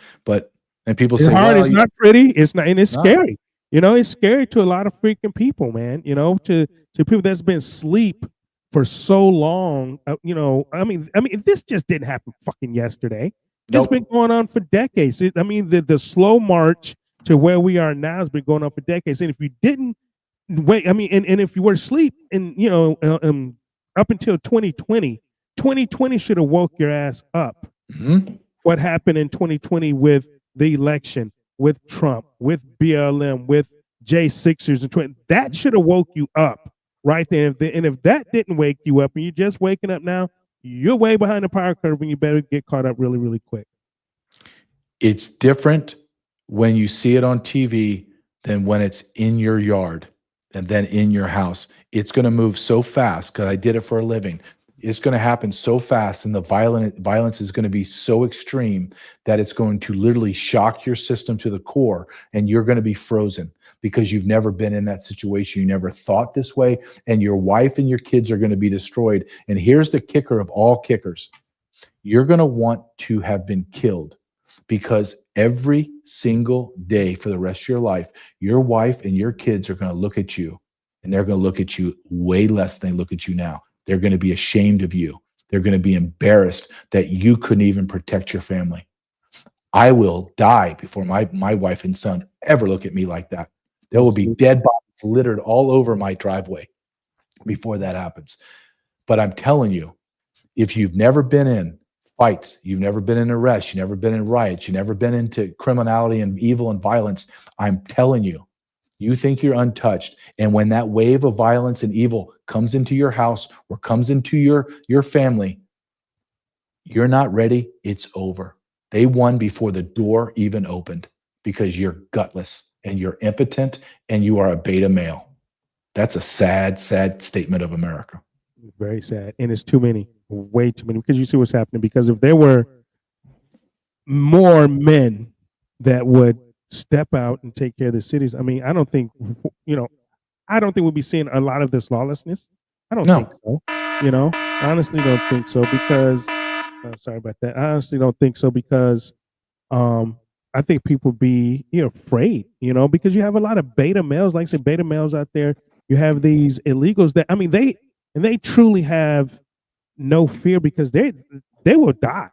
people say, hard. It's not pretty. It's not, and it's scary. It's scary to a lot of freaking people, man. To people that's been asleep for so long. I mean, this just didn't happen fucking yesterday. It's been going on for decades. The slow march to where we are now has been going on for decades. And if you didn't wait, and if you were asleep, and up until 2020 should have woke your ass up. What happened in 2020 with the election, with Trump, with BLM, with J6ers, and that should have woke you up right there. And if that didn't wake you up, and you're just waking up now, you're way behind the power curve, and you better get caught up really, really quick. It's different when you see it on TV than when it's in your yard and then in your house. It's going to move so fast, because I did it for a living. it's going to happen so fast, and the violence is going to be so extreme that it's going to literally shock your system to the core, and you're going to be frozen because you've never been in that situation. You never thought this way, and your wife and your kids are going to be destroyed. And here's the kicker of all kickers. You're going to want to have been killed, because every single day for the rest of your life, your wife and your kids are going to look at you, and they're going to look at you way less than they look at you now. They're going to be ashamed of you. They're going to be embarrassed that you couldn't even protect your family. I will die before my wife and son ever look at me like that. There will be dead bodies littered all over my driveway before that happens. But I'm telling you, if you've never been in fights, you've never been in arrests, you've never been in riots, you've never been into criminality and evil and violence, I'm telling you, you think you're untouched. And when that wave of violence and evil comes into your house or comes into your family, you're not ready. It's over. They won before the door even opened, because you're gutless and you're impotent and you are a beta male. That's a sad, sad statement of America. Very sad. And it's too many, way too many, because you see what's happening. Because if there were more men that would step out and take care of the cities, I mean, I don't think we'll be seeing a lot of this lawlessness. I don't think so. I honestly don't think so, because I'm sorry about that. I honestly don't think so, because I think people be afraid, because you have a lot of beta males, like I said, beta males out there. You have these illegals that, I mean, they truly have no fear, because they will die.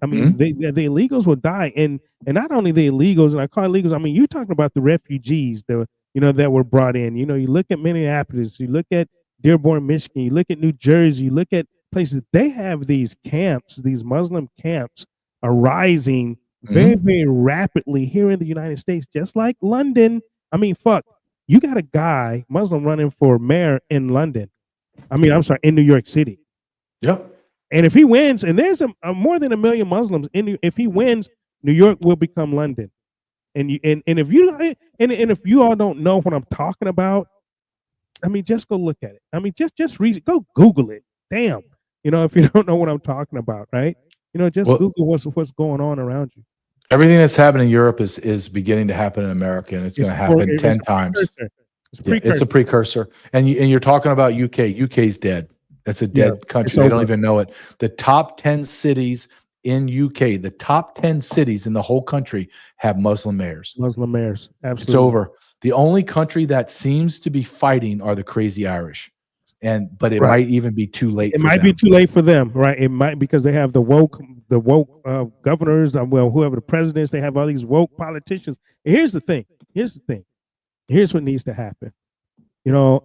I mean, the illegals will die, and not only the illegals, and I call illegals, I mean, you're talking about the refugees that were brought in. You look at Minneapolis, you look at Dearborn, Michigan, you look at New Jersey, you look at places. They have these camps, these Muslim camps, arising very, very rapidly here in the United States, just like London. I mean, you got a guy, Muslim, running for mayor in London. I mean, I'm sorry, in New York City. Yep. And if he wins, and there's more than 1 million Muslims if he wins, New York will become London. And if you all don't know what I'm talking about, I mean, just go look at it. I mean, just read it. Go Google it. Damn. If you don't know what I'm talking about, right? Just Google what's going on around you. Everything that's happening in Europe is beginning to happen in America, and it's going to happen 10 times. It's a precursor. And you're talking about UK. UK's dead. That's a dead country. They don't even know it. The top 10 cities in UK, the top 10 cities in the whole country have Muslim mayors. Muslim mayors. Absolutely. It's over. The only country that seems to be fighting are the crazy Irish. But it might even be too late. It might be too late for them, right? It might, because they have the woke governors, whoever the president is, they have all these woke politicians. And here's the thing. Here's what needs to happen. And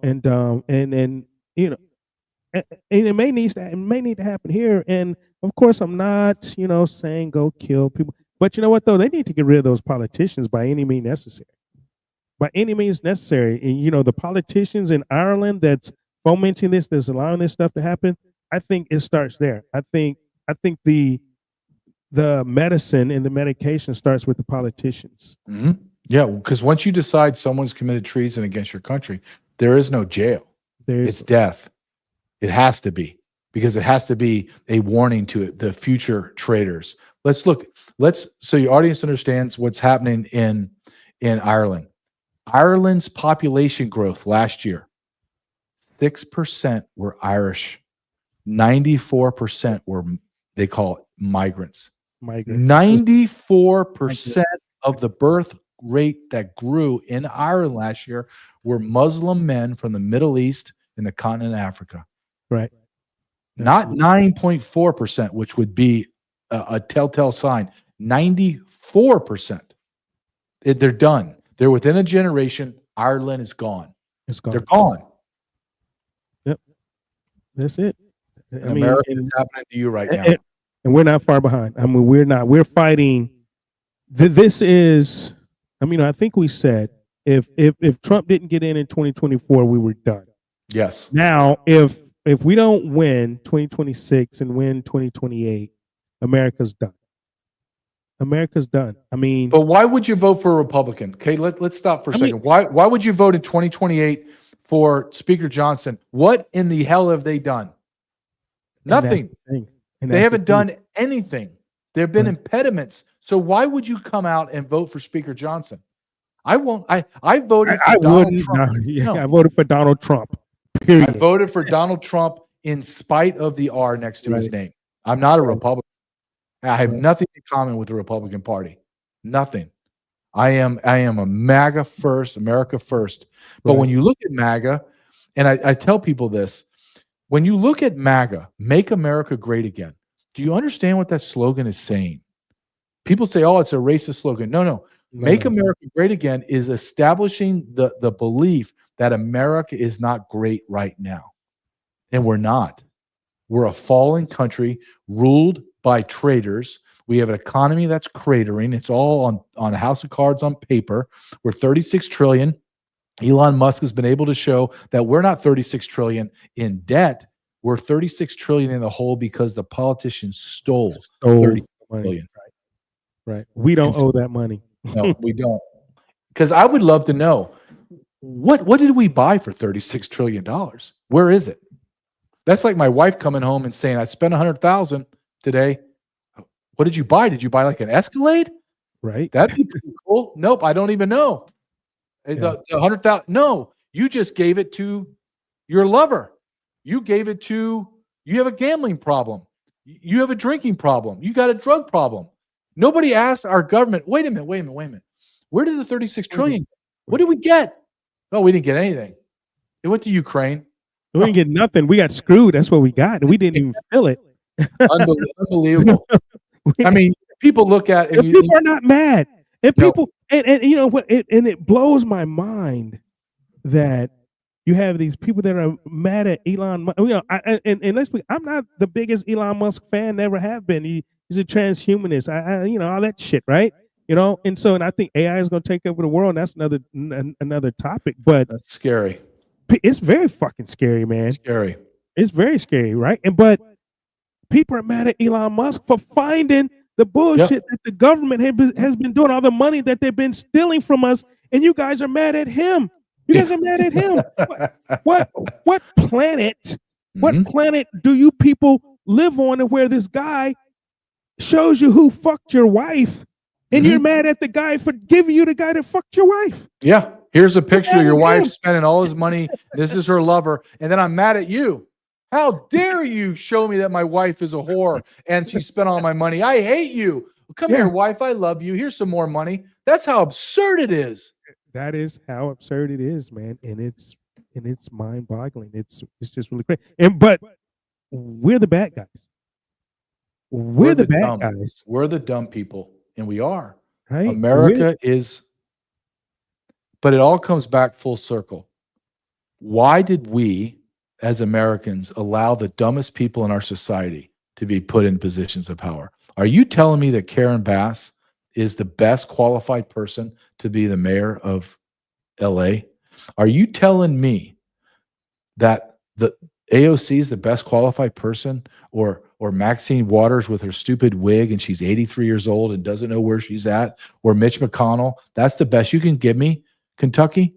it may need to happen here. And of course, I'm not, saying go kill people. But you know what, though? They need to get rid of those politicians by any means necessary. By any means necessary. And, the politicians in Ireland that's fomenting this, that's allowing this stuff to happen, I think it starts there. I think the medicine and the medication starts with the politicians. Mm-hmm. Yeah, because once you decide someone's committed treason against your country, there is no jail. It's death. It has to be, because it has to be a warning to the future traitors. So your audience understands what's happening in Ireland. Ireland's population growth last year, 6% were Irish, 94% were, they call it, migrants. 94% of the birth rate that grew in Ireland last year were Muslim men from the Middle East and the continent of Africa. Right. Not 9.4%, which would be a telltale sign. 94%. They're done. They're within a generation. Ireland is gone. It's gone. They're gone. Yep. That's it. America is happening to you right now. And we're not far behind. I mean, we're not. We're fighting. This is, I think we said if Trump didn't get in 2024, we were done. Yes. Now, if we don't win 2026 and win 2028, America's done. America's done. But why would you vote for a Republican? Okay, let's stop for a second. Why would you vote in 2028 for Speaker Johnson? What in the hell have they done? Nothing. They haven't done anything. There have been impediments. So why would you come out and vote for Speaker Johnson? I won't. I voted for Donald Trump. No, I voted for Donald Trump. Period. I voted for Donald Trump in spite of the R next to his name. I'm not a Republican. I have nothing in common with the Republican Party. Nothing. I am a MAGA first, America first. But when you look at MAGA, and I tell people this, when you look at MAGA, Make America Great Again, do you understand what that slogan is saying? People say, oh, it's a racist slogan. No. Make America Great Again is establishing the belief that America is not great right now. And we're not. We're a fallen country ruled by traitors. We have an economy that's cratering. It's all on a house of cards on paper. We're 36 trillion. Elon Musk has been able to show that we're not 36 trillion in debt. We're 36 trillion in the hole because the politicians stole 30 billion. Right. We don't owe that money. No, we don't. Because I would love to know what did we buy for $36 trillion? Where is it? That's like my wife coming home and saying, I spent $100,000 today. What did you buy? Did you buy like an Escalade? Right. That'd be pretty cool. Nope, I don't even know. The 100,000. No, you just gave it to your lover. You gave it to, you have a gambling problem. You have a drinking problem. You got a drug problem. Nobody asked our government, wait a minute. Where did the 36 trillion? What did we get? Oh, we didn't get anything. It went to Ukraine. We didn't get nothing. We got screwed. That's what we got. And we didn't even feel it. Unbelievable. I mean, people look at it. And people are not mad. And people, and you know what? And it blows my mind that you have these people that are mad at Elon Musk. You know, and let's be, I'm not the biggest Elon Musk fan, never have been. He's a transhumanist. You know, all that shit, right? You know, and I think AI is going to take over the world. And that's another topic. But that's scary. It's very fucking scary, man. Scary. It's very scary, right? But people are mad at Elon Musk for finding the bullshit that the government has been doing, all the money that they've been stealing from us, and you guys are mad at him. You guys are mad at him. What planet? What planet do you people live on where this guy shows you who fucked your wife, and you're mad at the guy for giving you the guy that fucked your wife? Yeah. Here's a picture of your wife spending all his money. This is her lover. And then I'm mad at you. How dare you show me that my wife is a whore and she spent all my money? I hate you. Come here, wife. I love you. Here's some more money. That's how absurd it is. That is how absurd it is, man. And it's mind-boggling. It's just really crazy. But we're the bad guys. We're the bad guys. We're the dumb people. And we are. Right? America is. But it all comes back full circle. Why did we, as Americans, allow the dumbest people in our society to be put in positions of power? Are you telling me that Karen Bass is the best qualified person to be the mayor of LA? Are you telling me that the AOC is the best qualified person, or Maxine Waters with her stupid wig and she's 83 years old and doesn't know where she's at, or Mitch McConnell? That's the best you can give me? Kentucky,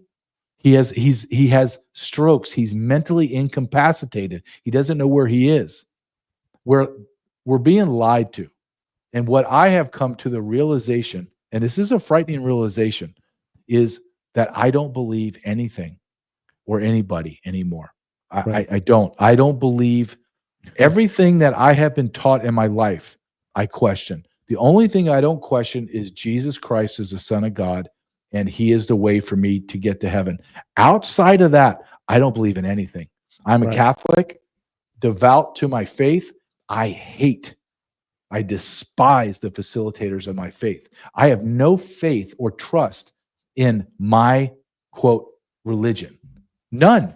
he has strokes. He's mentally incapacitated. He doesn't know where he is. We're being lied to. And what I have come to the realization, and this is a frightening realization, is that I don't believe anything or anybody anymore. I don't believe everything that I have been taught in my life. I question. The only thing I don't question is Jesus Christ is the Son of God, and he is the way for me to get to heaven. Outside of that, I don't believe in anything. I'm a Catholic, devout to my faith. I despise the facilitators of my faith. I have no faith or trust in my, quote, religion. None.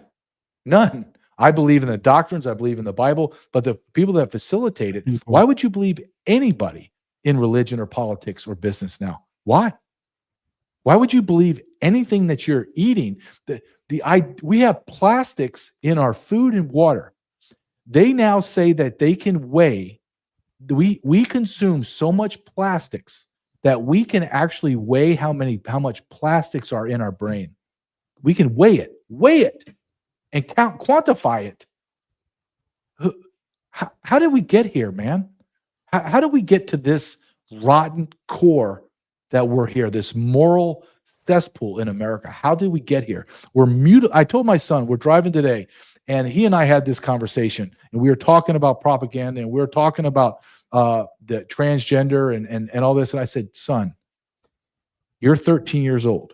I believe in the doctrines. I believe in the Bible. But the people that facilitate it, why would you believe anybody in religion or politics or business now? Why? Why would you believe anything that you're eating? We have plastics in our food and water. They now say that they can weigh. We consume so much plastics that we can actually weigh how much plastics are in our brain. We can weigh it, and quantify it. How did we get here, man? How did we get to this rotten core that we're here, this moral cesspool in America? How did we get here? I told my son, we're driving today, and he and I had this conversation, and we were talking about propaganda, and we were talking about the transgender and all this. And I said, son, you're 13 years old.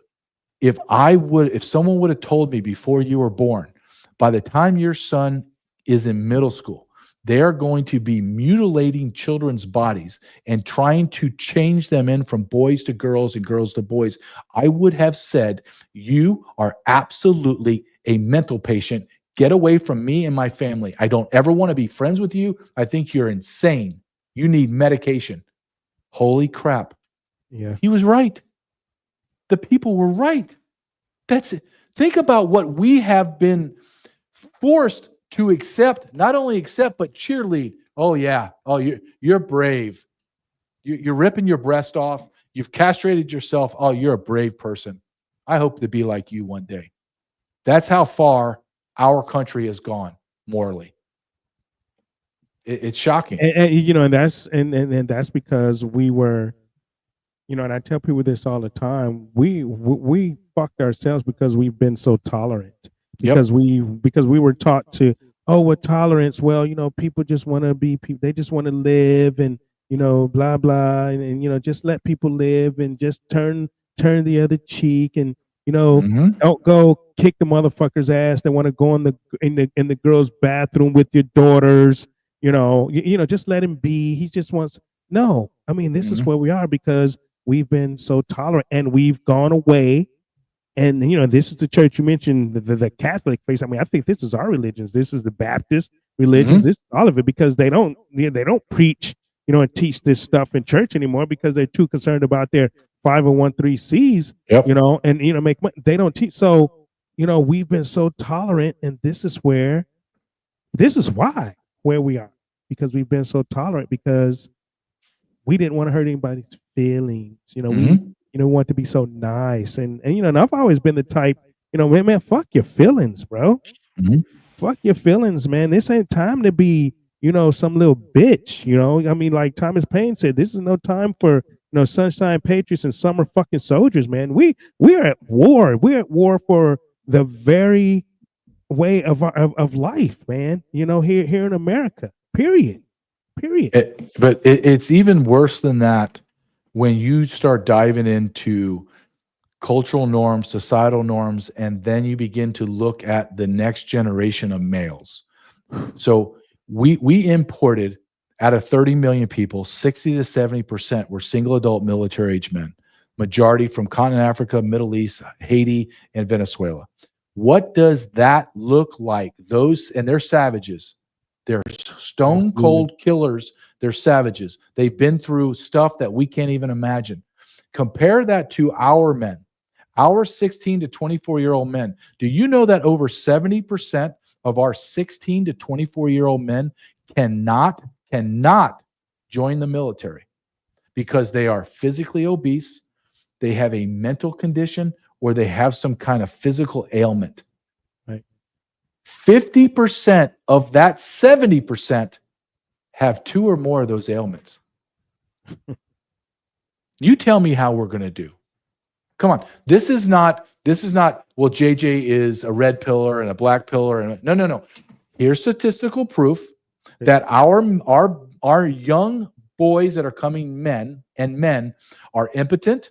If someone would have told me before you were born, by the time your son is in middle school, they're going to be mutilating children's bodies and trying to change them in from boys to girls and girls to boys, I would have said, you are absolutely a mental patient. Get away from me and my family. I don't ever want to be friends with you. I think you're insane. You need medication. Holy crap. Yeah. He was right. The people were right. That's it. Think about what we have been forced to accept, not only accept, but cheerlead. Oh, yeah. Oh, you're brave. You're ripping your breast off. You've castrated yourself. Oh, you're a brave person. I hope to be like you one day. That's how far our country has gone morally. It's shocking. And that's because we were, and I tell people this all the time. We fucked ourselves because we've been so tolerant. Because we were taught to, with tolerance, people just want to be people, they just want to live and blah blah and just let people live and just turn the other cheek and don't go kick the motherfucker's ass. They want to go in the girls' bathroom with your daughters. Just let him be. He just wants no. I mean, this is where we are because we've been so tolerant and we've gone away. And this is the church you mentioned, the Catholic faith. I mean, I think this is our religions. This is the Baptist religions. This is all of it because they don't preach, and teach this stuff in church anymore because they're too concerned about their 501(c)(3)s, and make money. They don't teach. So, we've been so tolerant, and this is why where we are, because we've been so tolerant because we didn't want to hurt anybody's feelings. We want to be so nice. And I've always been the type, man, fuck your feelings, bro. Fuck your feelings, man. This ain't time to be, some little bitch, I mean, like Thomas Paine said, this is no time for, sunshine patriots and summer fucking soldiers, man. We're at war. We're at war for the very way of life, man, here in America, period. But it's even worse than that. When you start diving into cultural norms, societal norms, and then you begin to look at the next generation of males. So we imported out of 30 million people, 60 to 70% were single adult military age men, majority from continental Africa, Middle East, Haiti, and Venezuela. What does that look like? And they're savages. They're stone cold killers. They're savages. They've been through stuff that we can't even imagine. Compare that to our men, our 16 to 24-year-old men. Do you know that over 70% of our 16 to 24-year-old men cannot join the military because they are physically obese, they have a mental condition, or they have some kind of physical ailment? Right. 50% of that 70% have two or more of those ailments. You tell me how we're going to do. Come on. This is not, well, JJ is a red pillar and a black pillar. And no. Here's statistical proof that our young boys that are coming men are impotent.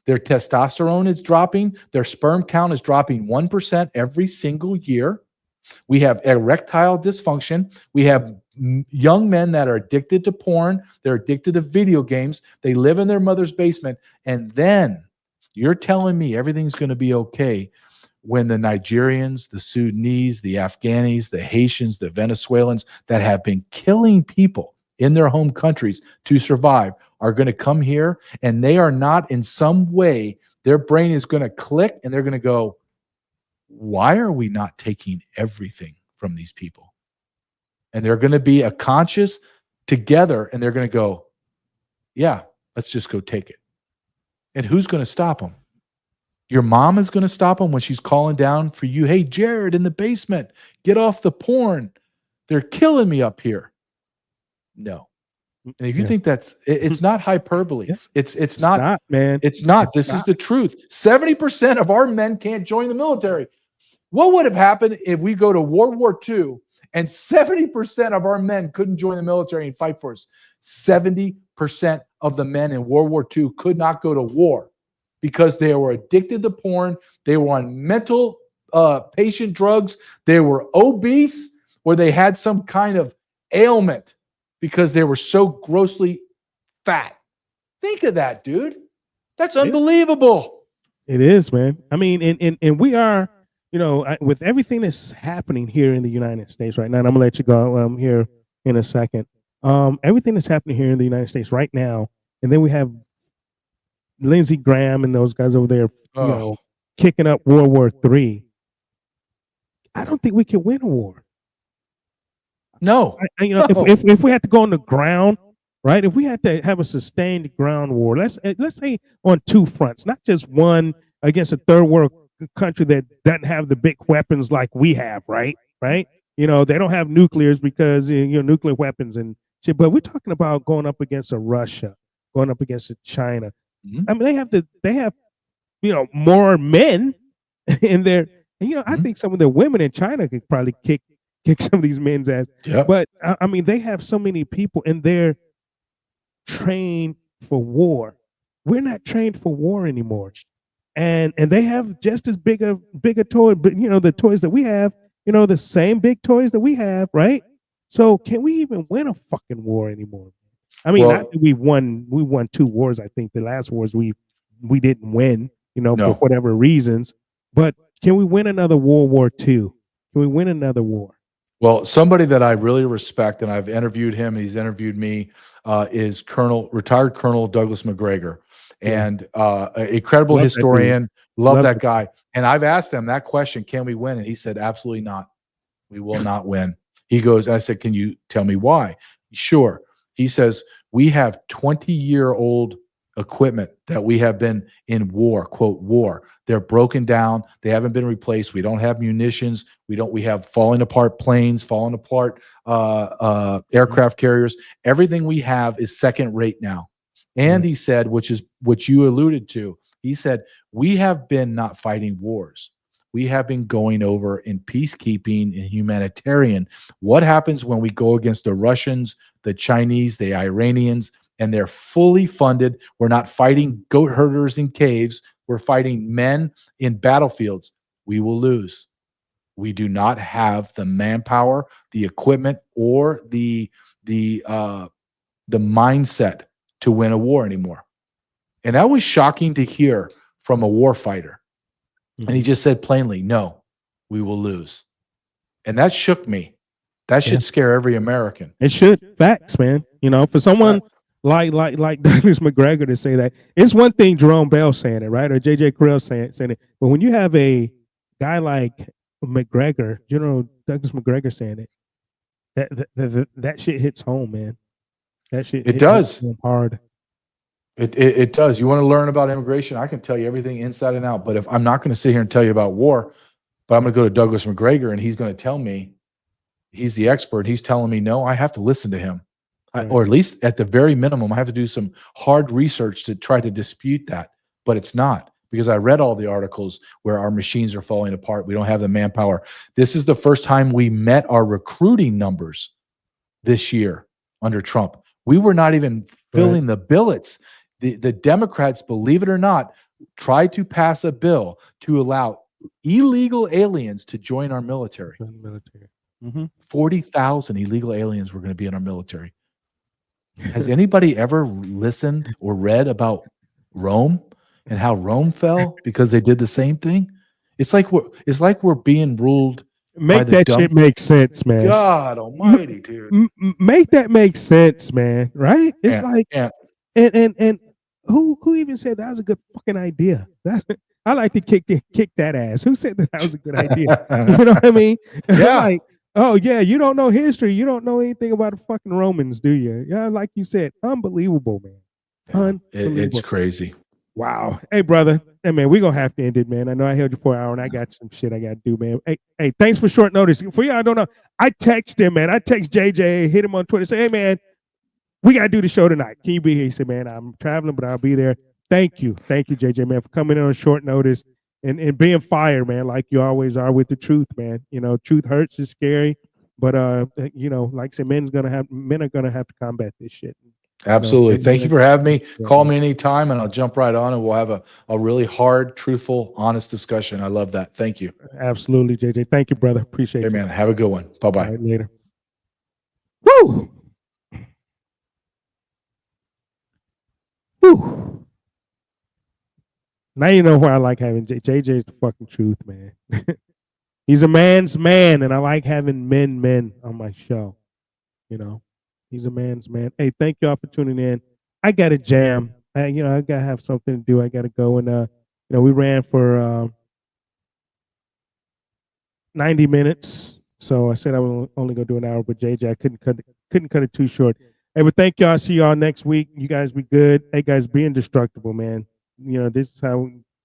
Their testosterone is dropping. Their sperm count is dropping 1% every single year. We have erectile dysfunction. We have young men that are addicted to porn. They're addicted to video games. They live in their mother's basement. And then you're telling me everything's going to be okay when the Nigerians, the Sudanese, the Afghanis, the Haitians, the Venezuelans that have been killing people in their home countries to survive are going to come here, and they are not in some way, their brain is going to click and they're going to go, why are we not taking everything from these people? And they're going to be a conscious together, and they're going to go, yeah, let's just go take it. And who's going to stop them? Your mom is going to stop them when she's calling down for you. Hey, Jared, in the basement, get off the porn. They're killing me up here. No. And if you think it's not hyperbole. It's not, man. It's not. This is the truth. 70% of our men can't join the military. What would have happened if we go to World War II and 70% of our men couldn't join the military and fight for us? 70% of the men in World War II could not go to war because they were addicted to porn. They were on mental patient drugs. They were obese, or they had some kind of ailment because they were so grossly fat. Think of that, dude. That's unbelievable. It is, man. I mean, and we are, with everything that's happening here in the United States right now, and I'm gonna let you go here in a second. Everything that's happening here in the United States right now, and then we have Lindsey Graham and those guys over there, kicking up World War III. I don't think we can win a war. No. If we had to go on the ground, right? If we had to have a sustained ground war, let's say on two fronts, not just one against a third world country that doesn't have the big weapons like we have, right? Right? They don't have nuclears because nuclear weapons and shit. But we're talking about going up against a Russia, going up against a China. Mm-hmm. I mean, they have more men in there. And I think some of the women in China could probably kick some of these men's ass. Yep. But I mean, they have so many people, and they're trained for war. We're not trained for war anymore, and they have just as big a toy, but the toys that we have, the same big toys that we have, right? So can we even win a fucking war anymore? I mean, not that we won 2 wars. I think the last wars we didn't win, for whatever reasons. But can we win another World War II? Can we win another war? Well, somebody that I really respect, and I've interviewed him, and he's interviewed me, is retired Colonel Douglas McGregor, and a credible historian. Love that guy. And I've asked him that question: can we win? And he said, absolutely not. We will not win. He goes, I said, can you tell me why? Sure. He says, we have 20-year-old equipment that we have been in war, quote, war. They're broken down. They haven't been replaced. We don't have munitions. We have falling apart planes, falling apart aircraft carriers. Everything we have is second rate now. And he said, which is what you alluded to, he said, we have been not fighting wars. We have been going over in peacekeeping and humanitarian. What happens when we go against the Russians, the Chinese, the Iranians, and they're fully funded? We're not fighting goat herders in caves. We're fighting men in battlefields. We will lose. We do not have the manpower, the equipment, or the mindset to win a war anymore. And that was shocking to hear from a war fighter. And he just said plainly, no, we will lose. And that shook me. That should scare every American. It should. Facts, man. For someone like Douglas McGregor to say that, it's one thing Jerome Bell saying it, right? Or J.J. Krill saying it. But when you have a guy like McGregor, General Douglas McGregor saying it, that shit hits home, man. That shit does. Hits home hard. It does. You want to learn about immigration? I can tell you everything inside and out. But if I'm not going to sit here and tell you about war, but I'm going to go to Douglas McGregor and he's going to tell me, he's the expert. He's telling me no, I have to listen to him. Or at least at the very minimum, I have to do some hard research to try to dispute that. But it's not, because I read all the articles where our machines are falling apart. We don't have the manpower. This is the first time we met our recruiting numbers this year under Trump. We were not even filling the billets. The Democrats, believe it or not, tried to pass a bill to allow illegal aliens to join our military. 40,000 illegal aliens were going to be in our military. Has anybody ever listened or read about Rome and how Rome fell because they did the same thing? It's like we're being ruled. Make that shit make sense, man. God Almighty, dude. Make that make sense, man. Right? It's and who even said that was a good fucking idea? I like to kick that ass. Who said that was a good idea? You know what I mean? Yeah. Like, oh yeah, you don't know history. You don't know anything about the fucking Romans, do you? Yeah, like you said, unbelievable, man. It's crazy. Wow. Hey, brother. Hey, man, we're going to have to end it, man. I know I held you for an hour, and I got some shit I got to do, man. Hey, thanks for short notice. For you, I don't know. I text him, man. I text JJ, hit him on Twitter, say, hey, man, we got to do the show tonight. Can you be here? He said, man, I'm traveling, but I'll be there. Thank you, JJ, man, for coming in on short notice and being fired, man, like you always are with the truth, man. You know, truth hurts, is scary, but you know, like I said, men are gonna have to combat this shit. Absolutely. You know, Thank you for having me. Call me anytime and I'll jump right on and we'll have a really hard, truthful, honest discussion. I love that. Thank you. Absolutely, JJ. Thank you, brother. Appreciate it. Hey, man. Have a good one. Bye-bye. All right, later. Woo! Woo! Now you know why I like having JJ is the fucking truth, man. He's a man's man, and I like having men on my show. You know, he's a man's man. Hey, thank y'all for tuning in. I got a jam. I gotta have something to do. I gotta go and we ran for 90 minutes. So I said I was only gonna do an hour, but JJ, I couldn't cut it too short. Hey, but thank y'all. See y'all next week. You guys be good. Hey guys, be indestructible, man. You know, this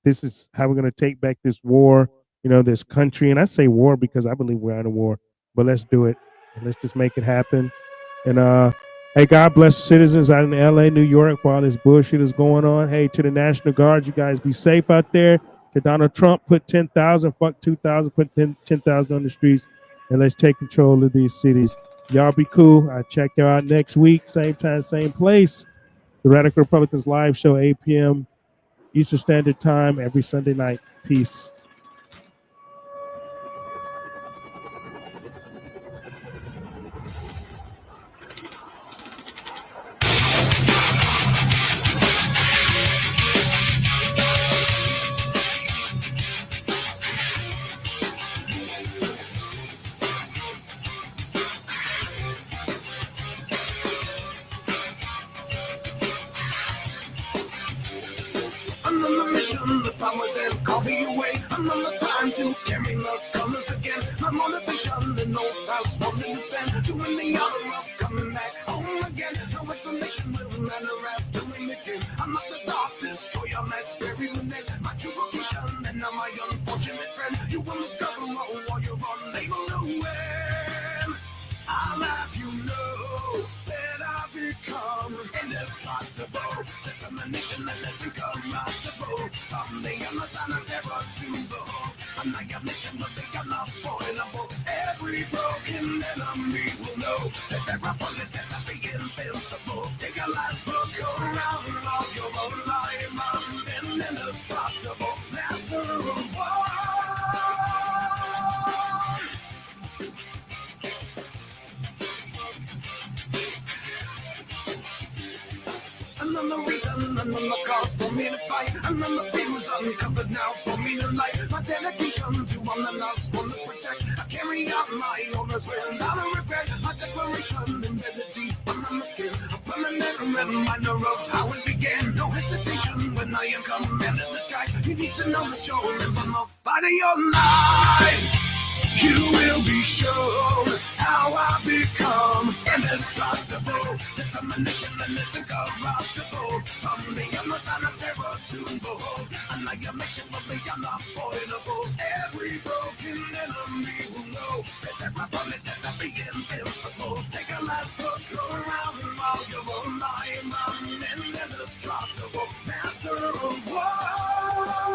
is how we're gonna take back this war, this country. And I say war because I believe we're in a war, but let's do it. Let's just make it happen. And hey, God bless citizens out in LA, New York, while this bullshit is going on. Hey, to the National Guard, you guys be safe out there. To Donald Trump, put 10,000, fuck 2,000, put 10,000 on the streets, and let's take control of these cities. Y'all be cool. I'll check y'all out next week, same time, same place. The Radical Republicans live show, 8 p.m. Eastern Standard Time, every Sunday night. Peace. The powers and call me away. I'm on the time to carry the colors again. My motivation, the no house want to defend. To win the honor of coming back home again. No explanation will matter after we begin. I'm not the dark destroyer that's buried within. My true vocation and now my unfortunate friend. You will discover all while you're unable to win. I'll have you know that I've become indestructible. Determination and less incorruptible. From the other side of terror to behold. Annihilation will be unavoidable. Every broken enemy will know that they're a bullet that will be invincible. Take a last look around of your own life. I'm an indestructible master of war. Another reason, another cause for me to fight. Another view is uncovered now for me to light. My dedication to one the lost, one to protect. I carry out my orders without a regret. My declaration embedded deep under my skin. A permanent reminder of how it began. No hesitation when I am commanded to strike. You need to know that you're living the fight of your life. You will be shown how I become indestructible. Determination and is incorruptible. From the other side of terror to behold. Annihilation will be unavoidable. Every broken enemy will know that they're a bullet that will be invincible. Take a last look around while you're alive. I'm an indestructible master of war.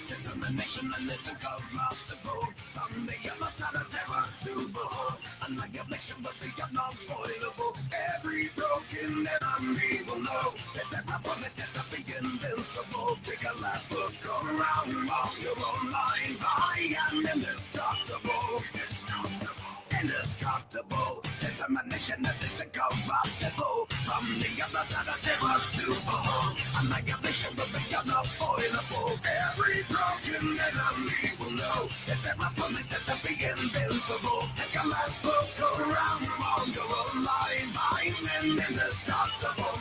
Determination and is incorruptible. From the other side of terror to behold. Annihilation will be unavoidable. Every broken enemy will know that they're a bullet that will be invincible. Take a last look around while you're alive. I am indestructible. Indestructible. determination that is incorruptible. From the other side of terror to annihilation will be unavoidable. Every broken enemy will know that their opponent that they'll be invincible. Take a last look around on your own life. I'm indestructible.